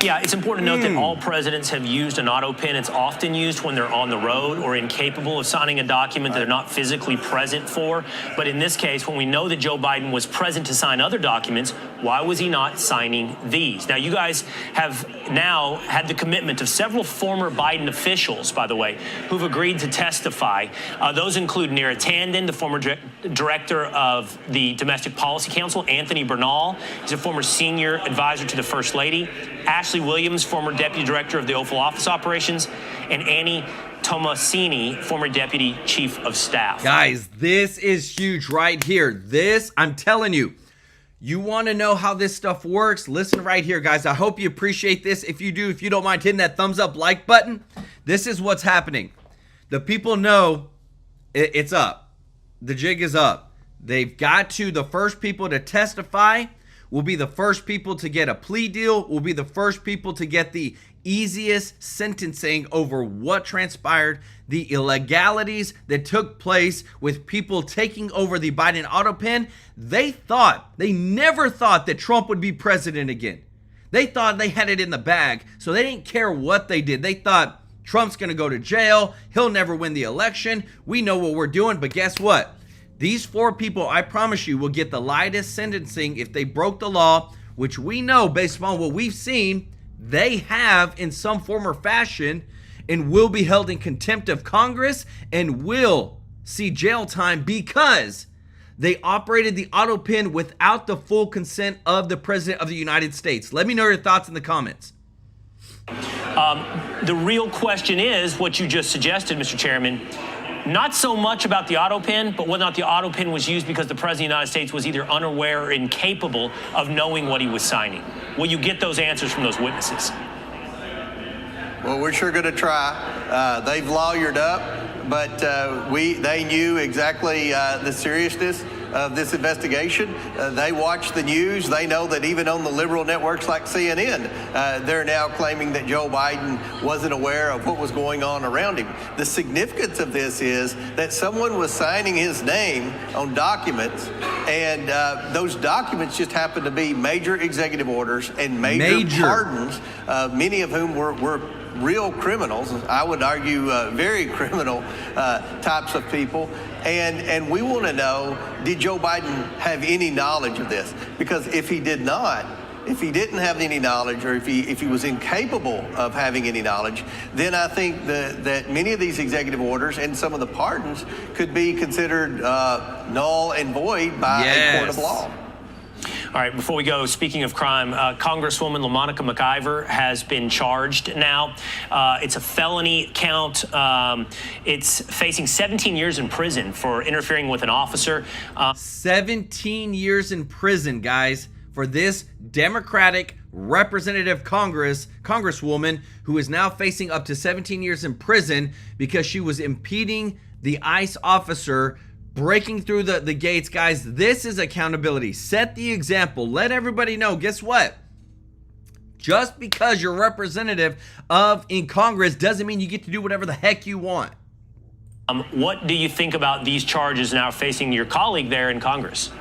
Yeah, it's important to note that all presidents have used an auto pen. It's often used when they're on the road or incapable of signing a document that they're not physically present for. But in this case, when we know that Joe Biden was present to sign other documents, why was he not signing these? Now, you guys have now had the commitment of several former Biden officials, by the way, who've agreed to testify. Those include Neera Tanden, the former director of the Domestic Policy Council, Anthony Bernal. He's a former senior advisor to the First Lady. Ashley Williams, former deputy director of the Oval Office Operations, and Annie Tomasini, former deputy chief of staff.
Guys, this is huge right here. This, I'm telling you, you want to know how this stuff works? Listen right here, guys. I hope you appreciate this. If you do, if you don't mind hitting that thumbs up like button, this is what's happening. The people know it's up. The jig is up. They've got to, the first people to testify will be the first people to get a plea deal, will be the first people to get the easiest sentencing over what transpired, the illegalities that took place with people taking over the Biden auto pen. They never thought that Trump would be president again. They thought they had it in the bag, so they didn't care what they did. They thought Trump's gonna go to jail, he'll never win the election, we know what we're doing. But guess what? These 4 people, I promise you, will get the lightest sentencing if they broke the law, which we know based upon what we've seen, they have in some form or fashion, and will be held in contempt of Congress and will see jail time because they operated the auto pen without the full consent of the President of the United States. Let me know your thoughts in the comments.
The real question is what you just suggested, Mr. Chairman. Not so much about the auto pen, but whether or not the auto pen was used because the President of the United States was either unaware or incapable of knowing what he was signing. Will you get those answers from those witnesses?
Well, we're sure going to try. They've lawyered up, but they knew exactly the seriousness of this investigation. They watch the news. They know that even on the liberal networks like CNN, they're now claiming that Joe Biden wasn't aware of what was going on around him. The significance of this is that someone was signing his name on documents, and those documents just happened to be major executive orders and major pardons, many of whom were real criminals, I would argue very criminal types of people. And we want to know, did Joe Biden have any knowledge of this? Because if he did not, if he didn't have any knowledge, or if he was incapable of having any knowledge, then I think that many of these executive orders and some of the pardons could be considered null and void by a court of law.
All right, before we go, speaking of crime, Congresswoman LaMonica McIver has been charged now. It's a felony count. It's facing 17 years in prison for interfering with an officer.
17 years in prison, guys, for this Democratic representative congresswoman who is now facing up to 17 years in prison because she was impeding the ICE officer breaking through the gates. Guys, this is accountability. Set the example. Let everybody know. Guess what? Just because you're representative in Congress doesn't mean you get to do whatever the heck you want.
What do you think about these charges now facing your colleague there in Congress?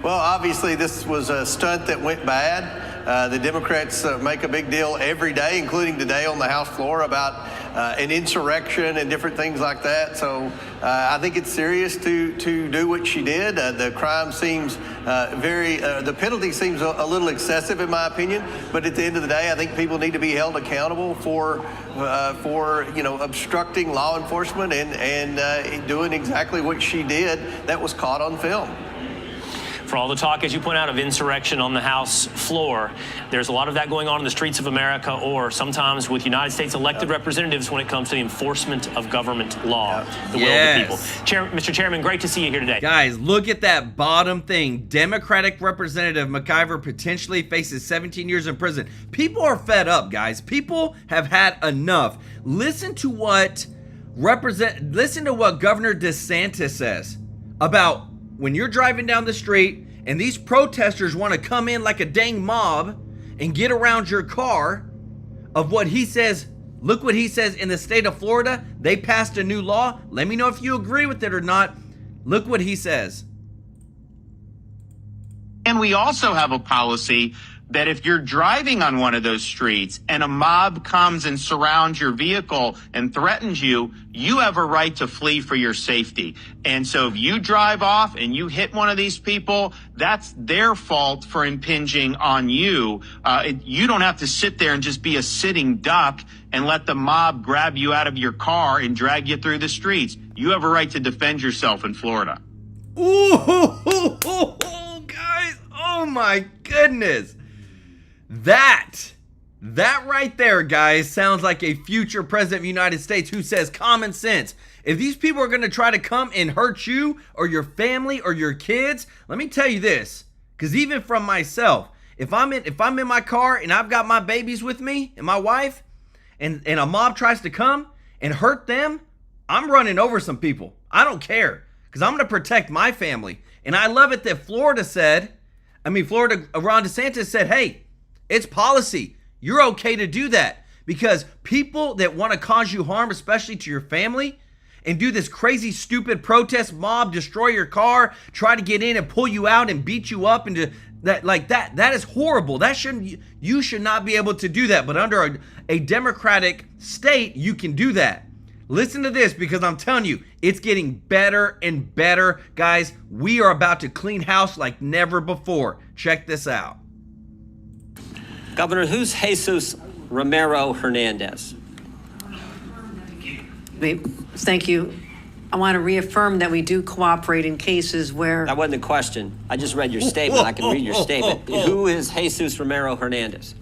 Well, obviously, this was a stunt that went bad. The Democrats make a big deal every day, including today on the House floor, about an insurrection and different things like that. So I think it's serious to do what she did. The crime seems the penalty seems a little excessive in my opinion. But at the end of the day, I think people need to be held accountable for obstructing law enforcement and doing exactly what she did that was caught on film.
For all the talk, as you point out, of insurrection on the House floor, there's a lot of that going on in the streets of America, or sometimes with United States elected representatives when it comes to the enforcement of government law, the will of the people. Mr. Chairman, great to see you here today.
Guys, look at that bottom thing. Democratic Representative McIver potentially faces 17 years in prison. People are fed up, guys. People have had enough. Listen to what Governor DeSantis says about when you're driving down the street and these protesters want to come in like a dang mob and get around your car, of what he says. Look what he says in the state of Florida. They passed a new law. Let me know if you agree with it or not. Look what he says.
And we also have a policy that if you're driving on one of those streets and a mob comes and surrounds your vehicle and threatens you, you have a right to flee for your safety. And so if you drive off and you hit one of these people, that's their fault for impinging on you. You don't have to sit there and just be a sitting duck and let the mob grab you out of your car and drag you through the streets. You have a right to defend yourself in Florida.
Ooh, guys, oh my goodness. That right there, guys, sounds like a future president of the United States who says common sense. If these people are going to try to come and hurt you or your family or your kids, let me tell you this, because even from myself, if I'm in my car and I've got my babies with me and my wife, and a mob tries to come and hurt them, I'm running over some people. I don't care, because I'm going to protect my family. And I love it that Ron DeSantis said, hey, it's policy. You're okay to do that, because people that want to cause you harm, especially to your family, and do this crazy, stupid protest mob, destroy your car, try to get in and pull you out and beat you up into that is horrible. You should not be able to do that. But under a democratic state, you can do that. Listen to this, because I'm telling you, it's getting better and better. Guys, we are about to clean house like never before. Check this out.
Governor, who's Jesus Romero Hernandez?
Thank you. I want to reaffirm that we do cooperate in cases where...
That wasn't the question. I just read your statement. I can read your statement. Who is Jesus Romero Hernandez?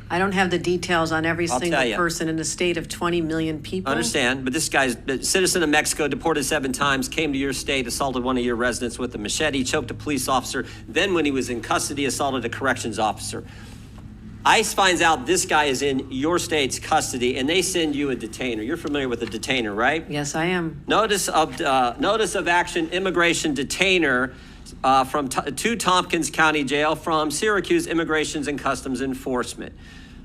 I don't have the details on every single person in a state of 20 million people.
I understand, but this guy's a citizen of Mexico, deported 7 times, came to your state, assaulted one of your residents with a machete, choked a police officer, then when he was in custody, assaulted a corrections officer. ICE finds out this guy is in your state's custody, and they send you a detainer. You're familiar with a detainer, right?
Yes, I am.
Notice of action immigration detainer to Tompkins County Jail from Syracuse Immigrations and Customs Enforcement.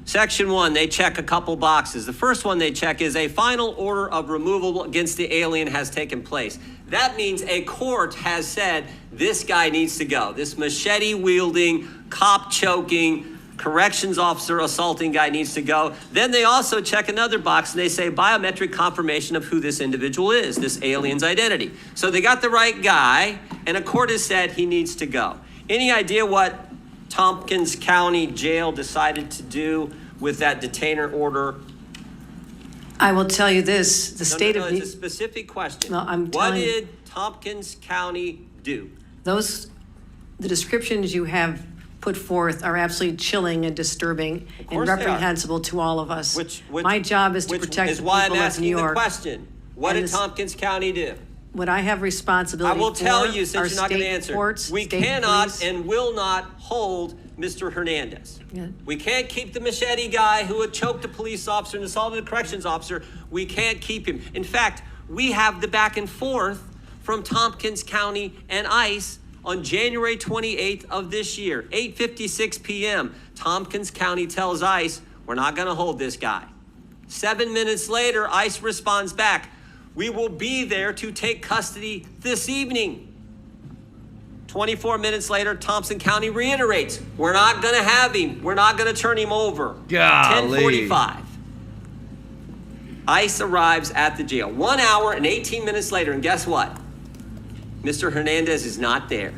Section 1, they check a couple boxes. The first one they check is a final order of removal against the alien has taken place. That means a court has said this guy needs to go. This machete-wielding, cop-choking, corrections officer assaulting guy needs to go. Then they also check another box and they say biometric confirmation of who this individual is, this alien's identity. So they got the right guy, and a court has said he needs to go. Any idea what Tompkins County Jail decided to do with that detainer order?
I will tell you this, the state of...
It's a specific question.
No,
what did Tompkins County do?
The descriptions you have put forth are absolutely chilling and disturbing and reprehensible to all of us. My job is to protect the people of New York.
Which is why I'm asking the question. What did Tompkins County do?
What I have responsibility for,
I will tell you, since you're not going to answer.
Courts,
we cannot and will not hold Mr. Hernandez. Yeah. We can't keep the machete guy who had choked a police officer and assaulted a corrections officer. We can't keep him. In fact, we have the back and forth from Tompkins County and ICE on January 28th of this year, 8:56 p.m., Tompkins County tells ICE, we're not going to hold this guy. 7 minutes later, ICE responds back, we will be there to take custody this evening. 24 minutes later, Thompson County reiterates, we're not going to have him. We're not going to turn him over.
Golly.
10:45. ICE arrives at the jail 1 hour and 18 minutes later, and guess what? Mr. Hernandez is not there.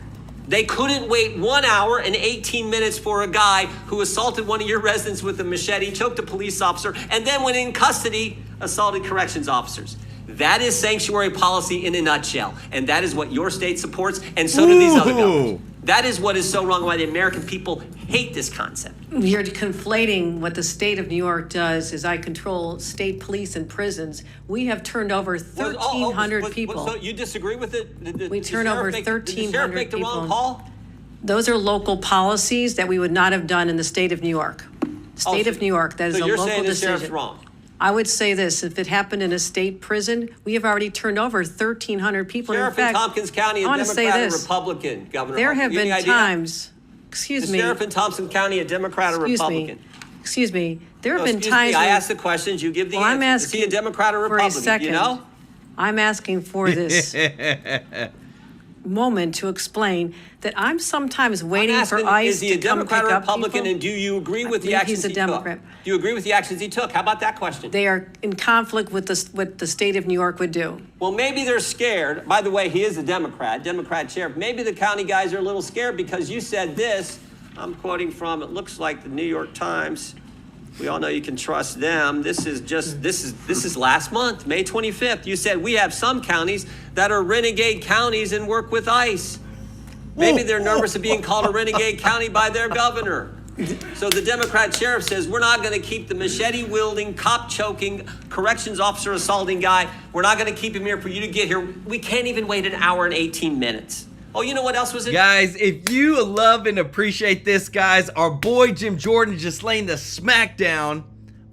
They couldn't wait 1 hour and 18 minutes for a guy who assaulted one of your residents with a machete, choked a police officer, and then when in custody, assaulted corrections officers. That is sanctuary policy in a nutshell. And that is what your state supports, and so do these other governments. That is what is so wrong, why the American people hate this concept.
You're conflating what the state of New York does is I control state police and prisons. We have turned over 1,300 people.
So you disagree with it?
We turn over 1,300 people. Did the sheriff make the wrong call? Those are local policies that we would not have done in the state of New York. State of New York, that is a local decision. So you're saying the sheriff's wrong? I would say this, if it happened in a state prison, we have already turned over 1,300 people.
Sheriff in Tompkins County, a Democrat or Republican, Governor?
There have been times, excuse me.
The sheriff in Thompson County, a Democrat or Republican?
Excuse me. There have been times.
I ask the questions, you give the answer.
I'm asking
is he a Democrat or Republican?
For a second.
You know?
I'm asking for this. moment to explain that I'm sometimes waiting for ICE to come pick up people.
Is he a Democrat or Republican, and do you agree with the actions he took? He's a Democrat. Do you agree with the actions he took? How about that question?
They are in conflict with what the state of New York would do.
Well, maybe they're scared. By the way, he is a Democrat sheriff. Maybe the county guys are a little scared because you said this. I'm quoting from, it looks like the New York Times. We all know you can trust them. This is last month, May 25th. You said we have some counties that are renegade counties and work with ICE. Maybe they're nervous of being called a renegade county by their governor. So the Democrat sheriff says, we're not going to keep the machete-wielding, cop-choking, corrections officer assaulting guy. We're not going to keep him here for you to get here. We can't even wait an hour and 18 minutes. Oh, you know what else was it?
Guys, if you love and appreciate this, guys, our boy Jim Jordan just laying the smackdown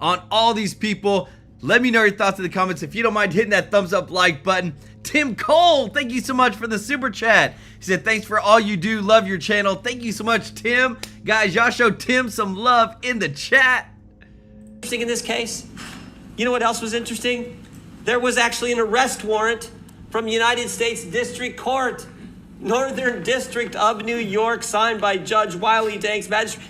on all these people. Let me know your thoughts in the comments. If you don't mind hitting that thumbs up like button. Tim Cole, thank you so much for the super chat. He said, thanks for all you do. Love your channel. Thank you so much, Tim. Guys, y'all show Tim some love in the chat.
Interesting in this case. You know what else was interesting? There was actually an arrest warrant from United States District Court, Northern District of New York, signed by Judge Wiley Danks, magistrate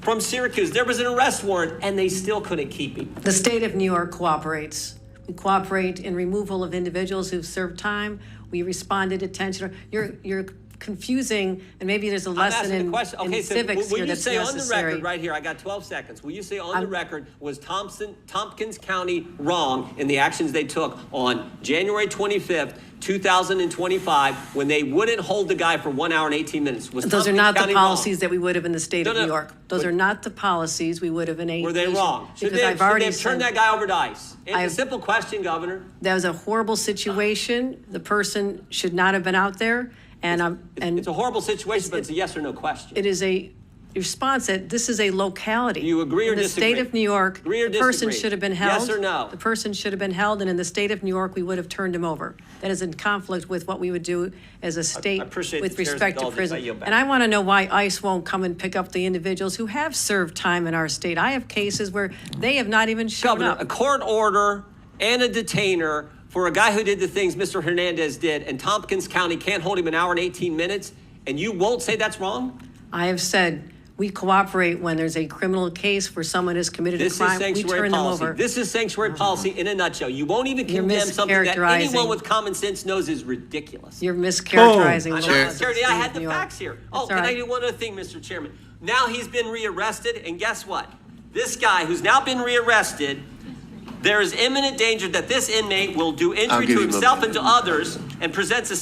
from Syracuse. There was an arrest warrant, and they still couldn't keep him.
The state of New York cooperates. We cooperate in removal of individuals who've served time. We respond to detention. You're confusing, and maybe there's a lesson in civics here that's necessary.
On the record right here, I got 12 seconds. Will you say on the record, was Tompkins County wrong in the actions they took on January 25th, 2025, when they wouldn't hold the guy for 1 hour and 18 minutes?
Those are not the policies that we would have in the state of New York. Those are not the policies we would have in a
Were they wrong?
Because I've already
turned that guy over to ICE. It's a simple question, Governor.
That was a horrible situation. The person should not have been out there. And
it's a horrible situation, but it's a yes or no question.
It is a response that this is a locality.
Do you agree or disagree?
In the state of New York, the person should have been held.
Yes or no?
The person should have been held, and in the state of New York, we would have turned him over. That is in conflict with what we would do as a state with respect to prison. And I want to know why ICE won't come and pick up the individuals who have served time in our state. I have cases where they have not even shown up.
A court order and a detainer for a guy who did the things Mr. Hernandez did, and Tompkins County can't hold him an hour and 18 minutes, and you won't say that's wrong?
I have said we cooperate when there's a criminal case where someone has committed a crime. We turn them over.
This is sanctuary policy in a nutshell. You won't even condemn something that anyone with common sense knows is ridiculous.
You're mischaracterizing.
I had the facts here. Oh, can I do one other thing, Mr. Chairman? Now he's been rearrested, and guess what? This guy who's now been rearrested, there is imminent danger that this inmate will do injury to himself and to others and presents a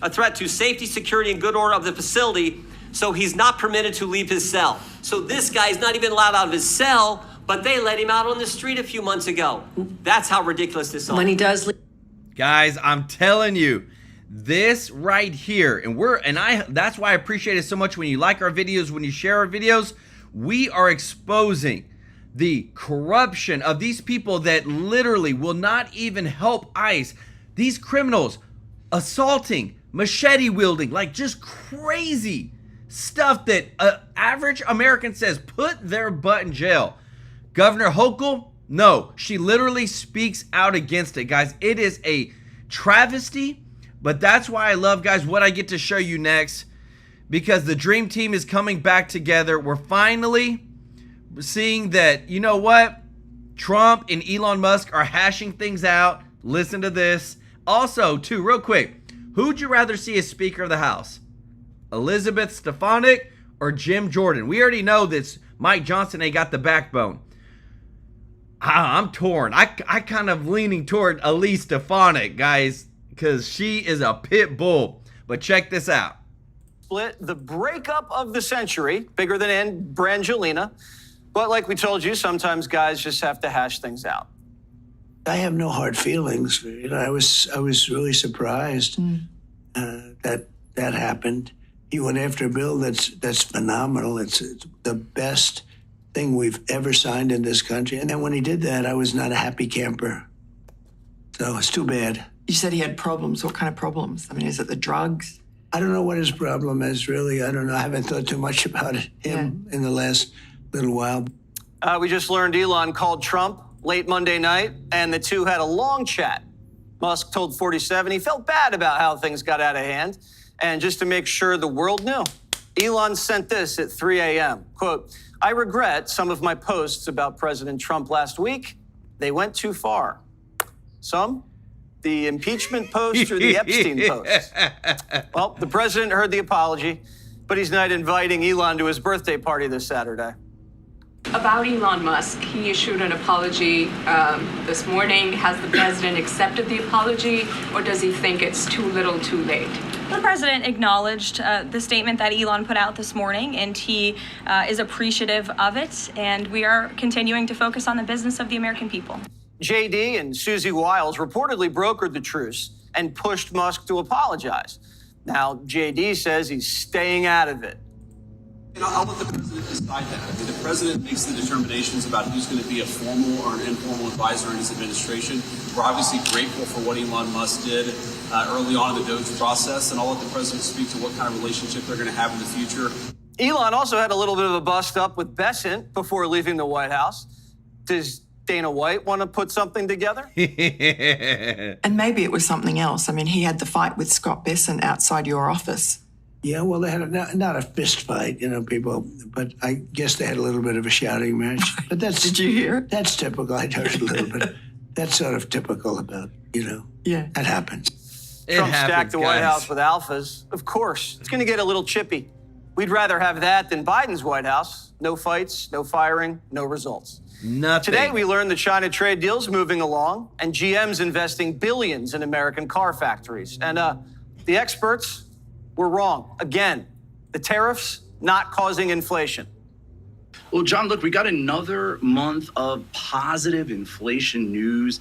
threat to safety, security, and good order of the facility, so he's not permitted to leave his cell. So this guy is not even allowed out of his cell, but they let him out on the street a few months ago. That's how ridiculous this is.
When he does leave.
Guys, I'm telling you, this right here, that's why I appreciate it so much when you like our videos, when you share our videos. We are exposing the corruption of these people that literally will not even help ICE. These criminals assaulting, machete wielding, like just crazy stuff that an average American says, put their butt in jail. Governor Hochul, no, she literally speaks out against it, guys. It is a travesty, but that's why I love, guys, what I get to show you next, because the dream team is coming back together. We're finally seeing that, you know what? Trump and Elon Musk are hashing things out. Listen to this. Also, too, real quick, who'd you rather see as Speaker of the House? Elizabeth Stefanik or Jim Jordan? We already know that Mike Johnson ain't got the backbone. I'm torn. I kind of leaning toward Elise Stefanik, guys, because she is a pit bull. But check this out.
Split, the breakup of the century, bigger than Brangelina. But like we told you, sometimes guys just have to hash things out.
I have no hard feelings. You know, I was really surprised that happened. He went after a bill that's phenomenal. It's the best thing we've ever signed in this country. And then when he did that, I was not a happy camper. So it's too bad.
You said he had problems. What kind of problems? I mean, is it the drugs?
I don't know what his problem is, really. I don't know. I haven't thought too much about him in the last little while.
We just learned Elon called Trump late Monday night, and the two had a long chat. Musk told 47 he felt bad about how things got out of hand. And just to make sure the world knew, Elon sent this at 3 a.m. Quote, I regret some of my posts about President Trump last week. They went too far. Some, the impeachment post or the Epstein post. Well, the president heard the apology, but he's not inviting Elon to his birthday party this Saturday.
About Elon Musk, he issued an apology this morning. Has the president accepted the apology, or does he think it's too little too late?
The president acknowledged the statement that Elon put out this morning, and he is appreciative of it, and we are continuing to focus on the business of the American people.
JD and Susie Wiles reportedly brokered the truce and pushed Musk to apologize. Now, JD says he's staying out of it.
I'll let the president decide that. I mean, the president makes the determinations about who's going to be a formal or an informal advisor in his administration. We're obviously grateful for what Elon Musk did early on in the Doge process, and I'll let the president speak to what kind of relationship they're going to have in the future.
Elon also had a little bit of a bust up with Besant before leaving the White House. Does Dana White want to put something together?
And maybe it was something else. I mean, he had the fight with Scott Besant outside your office.
Yeah, well, they had not a fist fight, people, but I guess they had a little bit of a shouting match. But that's
Did you hear?
That's typical. I heard a little bit. That's sort of typical about,
Yeah.
that happens.
Trump stacked the White House with alphas. Of course, it's going to get a little chippy. We'd rather have that than Biden's White House. No fights, no firing, no results.
Nothing.
Today, we learned the China trade deal's moving along, and GM's investing billions in American car factories. And the experts were wrong. Again, the tariffs not causing inflation.
Well, John, look, we got another month of positive inflation news.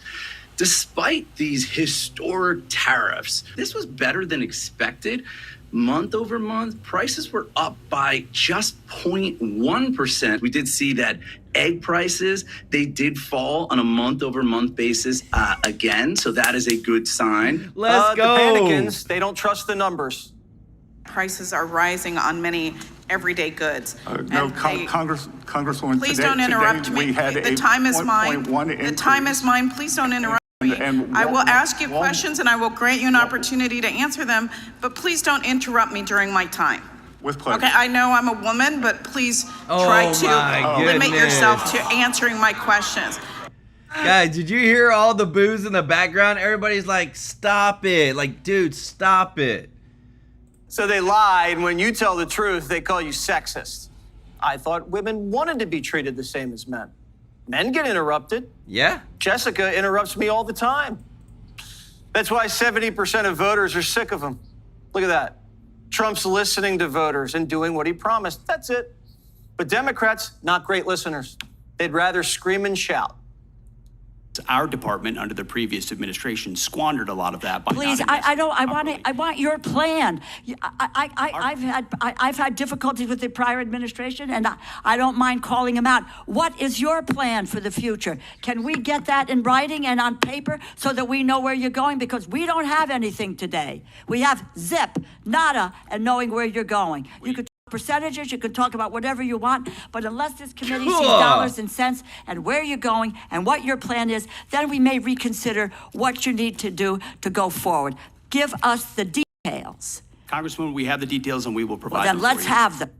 Despite these historic tariffs, this was better than expected. Month over month, prices were up by just 0.1%. We did see that egg prices, they did fall on a month over month basis again. So that is a good sign.
Let's go.
The panicans, they don't trust the numbers.
Prices are rising on many everyday goods.
Congresswoman,
please don't interrupt me. The time is mine. The time is mine. Please don't interrupt me. I will ask you questions and I will grant you an opportunity to answer them, but please don't interrupt me during my time.
With pleasure.
Okay, I know I'm a woman, but please try to limit yourself to answering my questions.
Guys, did you hear all the boos in the background? Everybody's like, stop it. Like, dude, stop it.
So they lied. When you tell the truth, they call you sexist. I thought women wanted to be treated the same as men. Men get interrupted.
Yeah.
Jessica interrupts me all the time. That's why 70% of voters are sick of him. Look at that. Trump's listening to voters and doing what he promised. That's it. But Democrats, not great listeners. They'd rather scream and shout.
Our department under the previous administration squandered a lot of that by
Please, I want your plan. I've had difficulties with the prior administration, and I don't mind calling them out. What is your plan for the future? Can we get that in writing and on paper so that we know where you're going? Because we don't have anything today. We have zip, nada, and knowing where you're going. You could percentages, you can talk about whatever you want, but unless this committee sees dollars and cents and where you're going and what your plan is, then we may reconsider what you need to do to go forward. Give us the details.
Congresswoman, we have the details and we will provide
Then
them
let's
for you.
have them.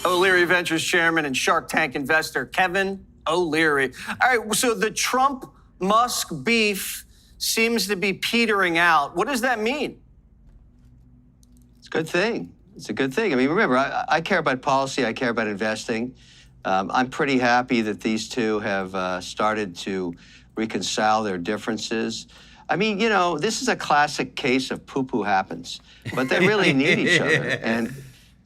O'Leary Ventures chairman and Shark Tank investor Kevin O'Leary. All right, so the Trump-Musk beef seems to be petering out. What does that mean?
It's a good thing. It's a good thing. I mean, remember, I care about policy. I care about investing. I'm pretty happy that these two have started to reconcile their differences. I mean, this is a classic case of poo-poo happens, but they really need each other.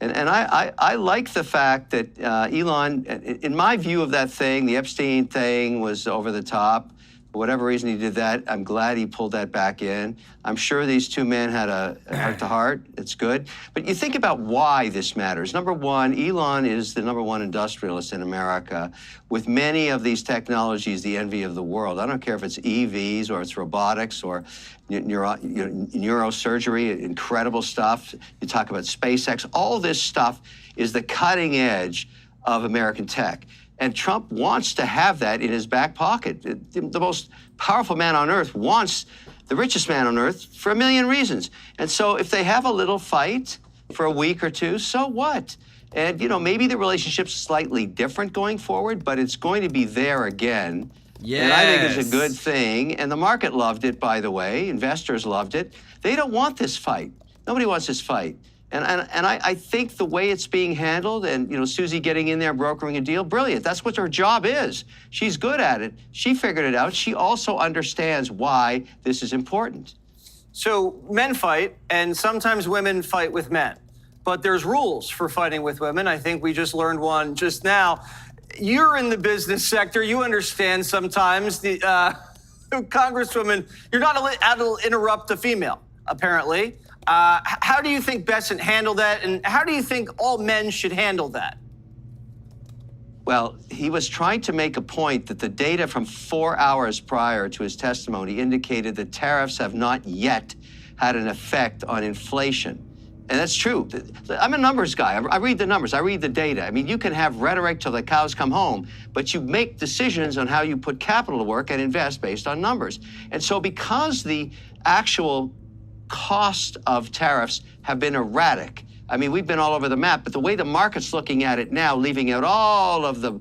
And I like the fact that Elon, in my view of that thing, the Epstein thing was over the top. For whatever reason he did that, I'm glad he pulled that back in. I'm sure these two men had a heart-to-heart. It's good. But you think about why this matters. Number one, Elon is the number one industrialist in America. With many of these technologies, the envy of the world. I don't care if it's EVs or it's robotics or neurosurgery, incredible stuff. You talk about SpaceX. All this stuff is the cutting edge of American tech.
And Trump wants to have that in his back pocket. The most powerful man on earth wants the richest man on earth for a million reasons. And so if they have a little fight for a week or two, so what? And, maybe the relationship's slightly different going forward, but it's going to be there again.
Yes.
And I think it's a good thing. And the market loved it, by the way. Investors loved it. They don't want this fight. Nobody wants this fight. And I think the way it's being handled and, Susie getting in there, brokering a deal, brilliant. That's what her job is. She's good at it. She figured it out. She also understands why this is important.
So men fight, and sometimes women fight with men. But there's rules for fighting with women. I think we just learned one just now. You're in the business sector. You understand sometimes the Congresswoman, you're not allowed to interrupt a female, apparently. How do you think Bessent handled that, and how do you think all men should handle that?
Well, he was trying to make a point that the data from 4 hours prior to his testimony indicated that tariffs have not yet had an effect on inflation. And that's true. I'm a numbers guy. I read the numbers. I read the data. I mean, you can have rhetoric till the cows come home, but you make decisions on how you put capital to work and invest based on numbers. And so because the actual cost of tariffs have been erratic, I mean, we've been all over the map, but the way the market's looking at it now, leaving out all of the,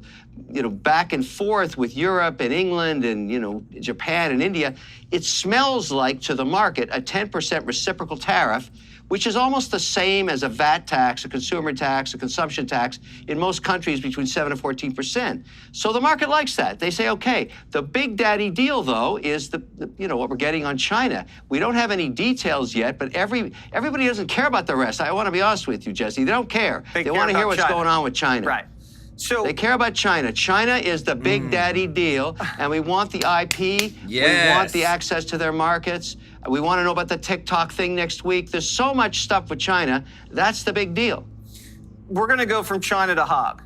back and forth with Europe and England and, Japan and India, it smells like to the market a 10% reciprocal tariff, which is almost the same as a VAT tax, a consumer tax, a consumption tax in most countries between 7 and 14%. So the market likes that. They say, okay, the big daddy deal, though, is what we're getting on China. We don't have any details yet, but everybody doesn't care about the rest. I want to be honest with you, Jesse. They don't care. They want to hear what's going on with China.
Right. So
they care about China. China is the big daddy deal, and we want the IP.
Yes.
We want the access to their markets. We want to know about the TikTok thing next week. There's so much stuff with China. That's the big deal.
We're going to go from China to Hogg.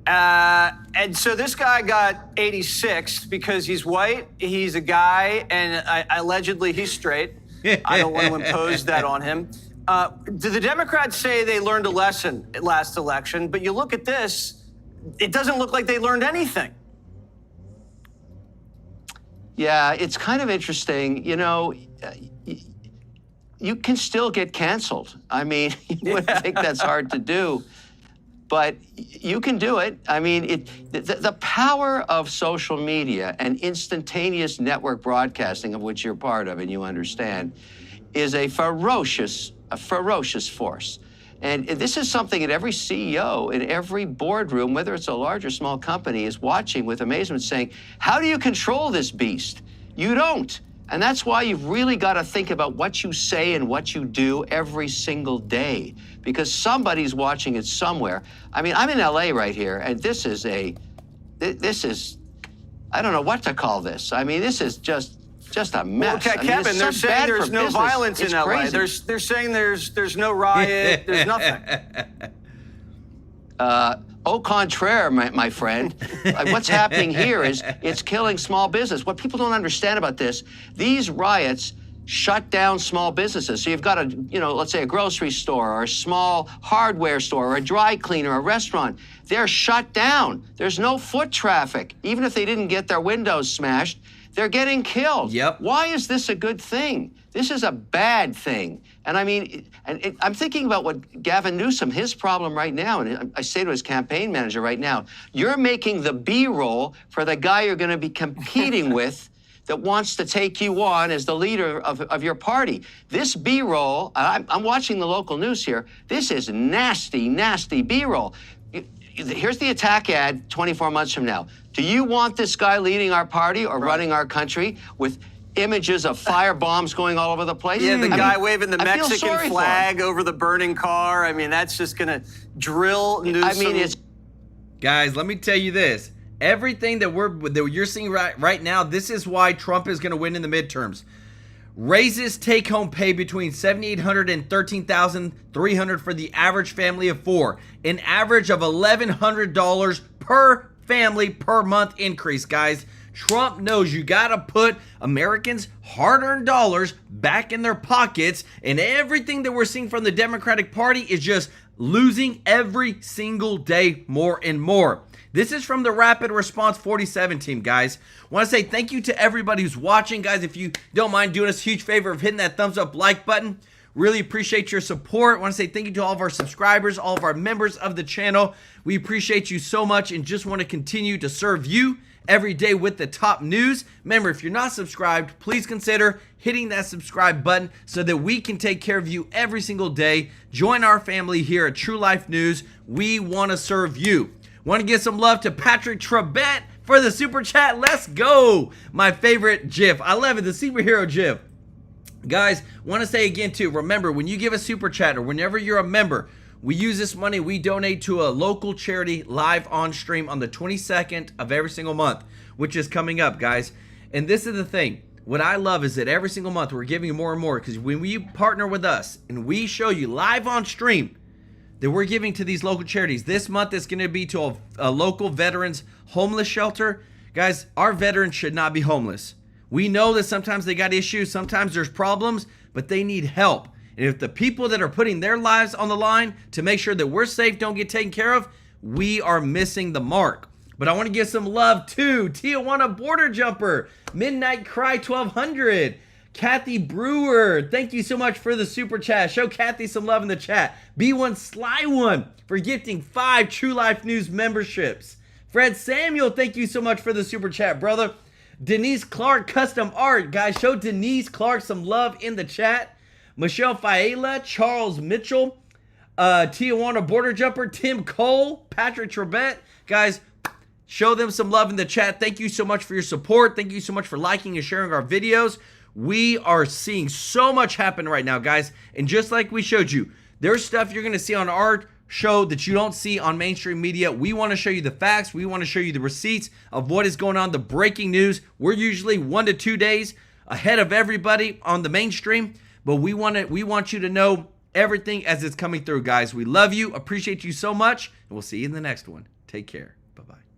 And so this guy got 86 because he's white, he's a guy, and allegedly he's straight. I don't want to impose that on him. Do the Democrats say they learned a lesson at last election? But you look at this, it doesn't look like they learned anything.
Yeah, it's kind of interesting. You can still get canceled. I mean, you wouldn't think that's hard to do, but you can do it. I mean, the power of social media and instantaneous network broadcasting, of which you're part of and you understand, is a ferocious force. And this is something that every CEO in every boardroom, whether it's a large or small company, is watching with amazement, saying, how do you control this beast? You don't. And that's why you've really got to think about what you say and what you do every single day, because somebody's watching it somewhere. I mean, I'm in LA right here, and this is I don't know what to call this. I mean, this is just a mess.
Well, Kevin, they're saying there's no violence in LA. They're saying there's no riot, there's nothing.
Au contraire, my friend. What's happening here is it's killing small business. What people don't understand about this, these riots shut down small businesses. So you've got let's say a grocery store or a small hardware store or a dry cleaner, a restaurant. They're shut down. There's no foot traffic. Even if they didn't get their windows smashed, they're getting killed.
Yep.
Why is this a good thing? This is a bad thing. And I mean, I'm thinking about what Gavin Newsom, his problem right now, and I say to his campaign manager right now, you're making the B-roll for the guy you're going to be competing with that wants to take you on as the leader of your party. This B-roll, I'm watching the local news here, this is nasty, nasty B-roll. Here's the attack ad 24 months from now. Do you want this guy leading our party or running our country with images of fire bombs going all over the place?
Yeah, the guy waving the Mexican flag over the burning car. I mean, that's just going to drill Newsom.
I mean,
guys, let me tell you this. Everything that you're seeing right now, this is why Trump is going to win in the midterms. Raises take-home pay between $7,800 and $13,300 for the average family of four. An average of $1,100 per family per month increase, guys. Trump knows you got to put Americans' hard-earned dollars back in their pockets, and everything that we're seeing from the Democratic Party is just losing every single day more and more. This is from the Rapid Response 47 team, guys. Want to say thank you to everybody who's watching, guys. If you don't mind doing us a huge favor of hitting that thumbs up like button, really appreciate your support. Want to say thank you to all of our subscribers, all of our members of the channel. We appreciate you so much and just want to continue to serve you every day with the top news. Remember, if you're not subscribed, please consider hitting that subscribe button so that we can take care of you every single day. Join our family here at True Life News. We want to serve you. Want to give some love to Patrick for the super chat. Let's go. My favorite GIF. I love it. The superhero GIF. Guys, want to say again too, remember, when you give a super chat or whenever you're a member, we use this money, we donate to a local charity live on stream on the 22nd of every single month, which is coming up, guys. And this is the thing. What I love is that every single month we're giving more and more, because when we partner with us and we show you live on stream that we're giving to these local charities. This month it's going to be to a local veterans homeless shelter. Guys, our veterans should not be homeless. We know that sometimes they got issues, sometimes there's problems, but they need help. And if the people that are putting their lives on the line to make sure that we're safe don't get taken care of, we are missing the mark. But I want to give some love to Tijuana Border Jumper, Midnight Cry 1200, Kathy Brewer, thank you so much for the super chat. Show Kathy some love in the chat. B1 Sly One for gifting 5 True Life News memberships. Fred Samuel, thank you so much for the super chat, brother. Denise Clark Custom Art, guys, show Denise Clark some love in the chat. Michelle Faela, Charles Mitchell, Tijuana Border Jumper, Tim Cole, Patrick Trebet, guys, show them some love in the chat. Thank you so much for your support. Thank you so much for liking and sharing our videos. We are seeing so much happen right now, guys. And just like we showed you, there's stuff you're going to see on our show that you don't see on mainstream media. We want to show you the facts. We want to show you the receipts of what is going on, the breaking news. We're usually 1 to 2 days ahead of everybody on the mainstream, but we want you to know everything as it's coming through, guys. We love you, appreciate you so much, and we'll see you in the next one. Take care. Bye-bye.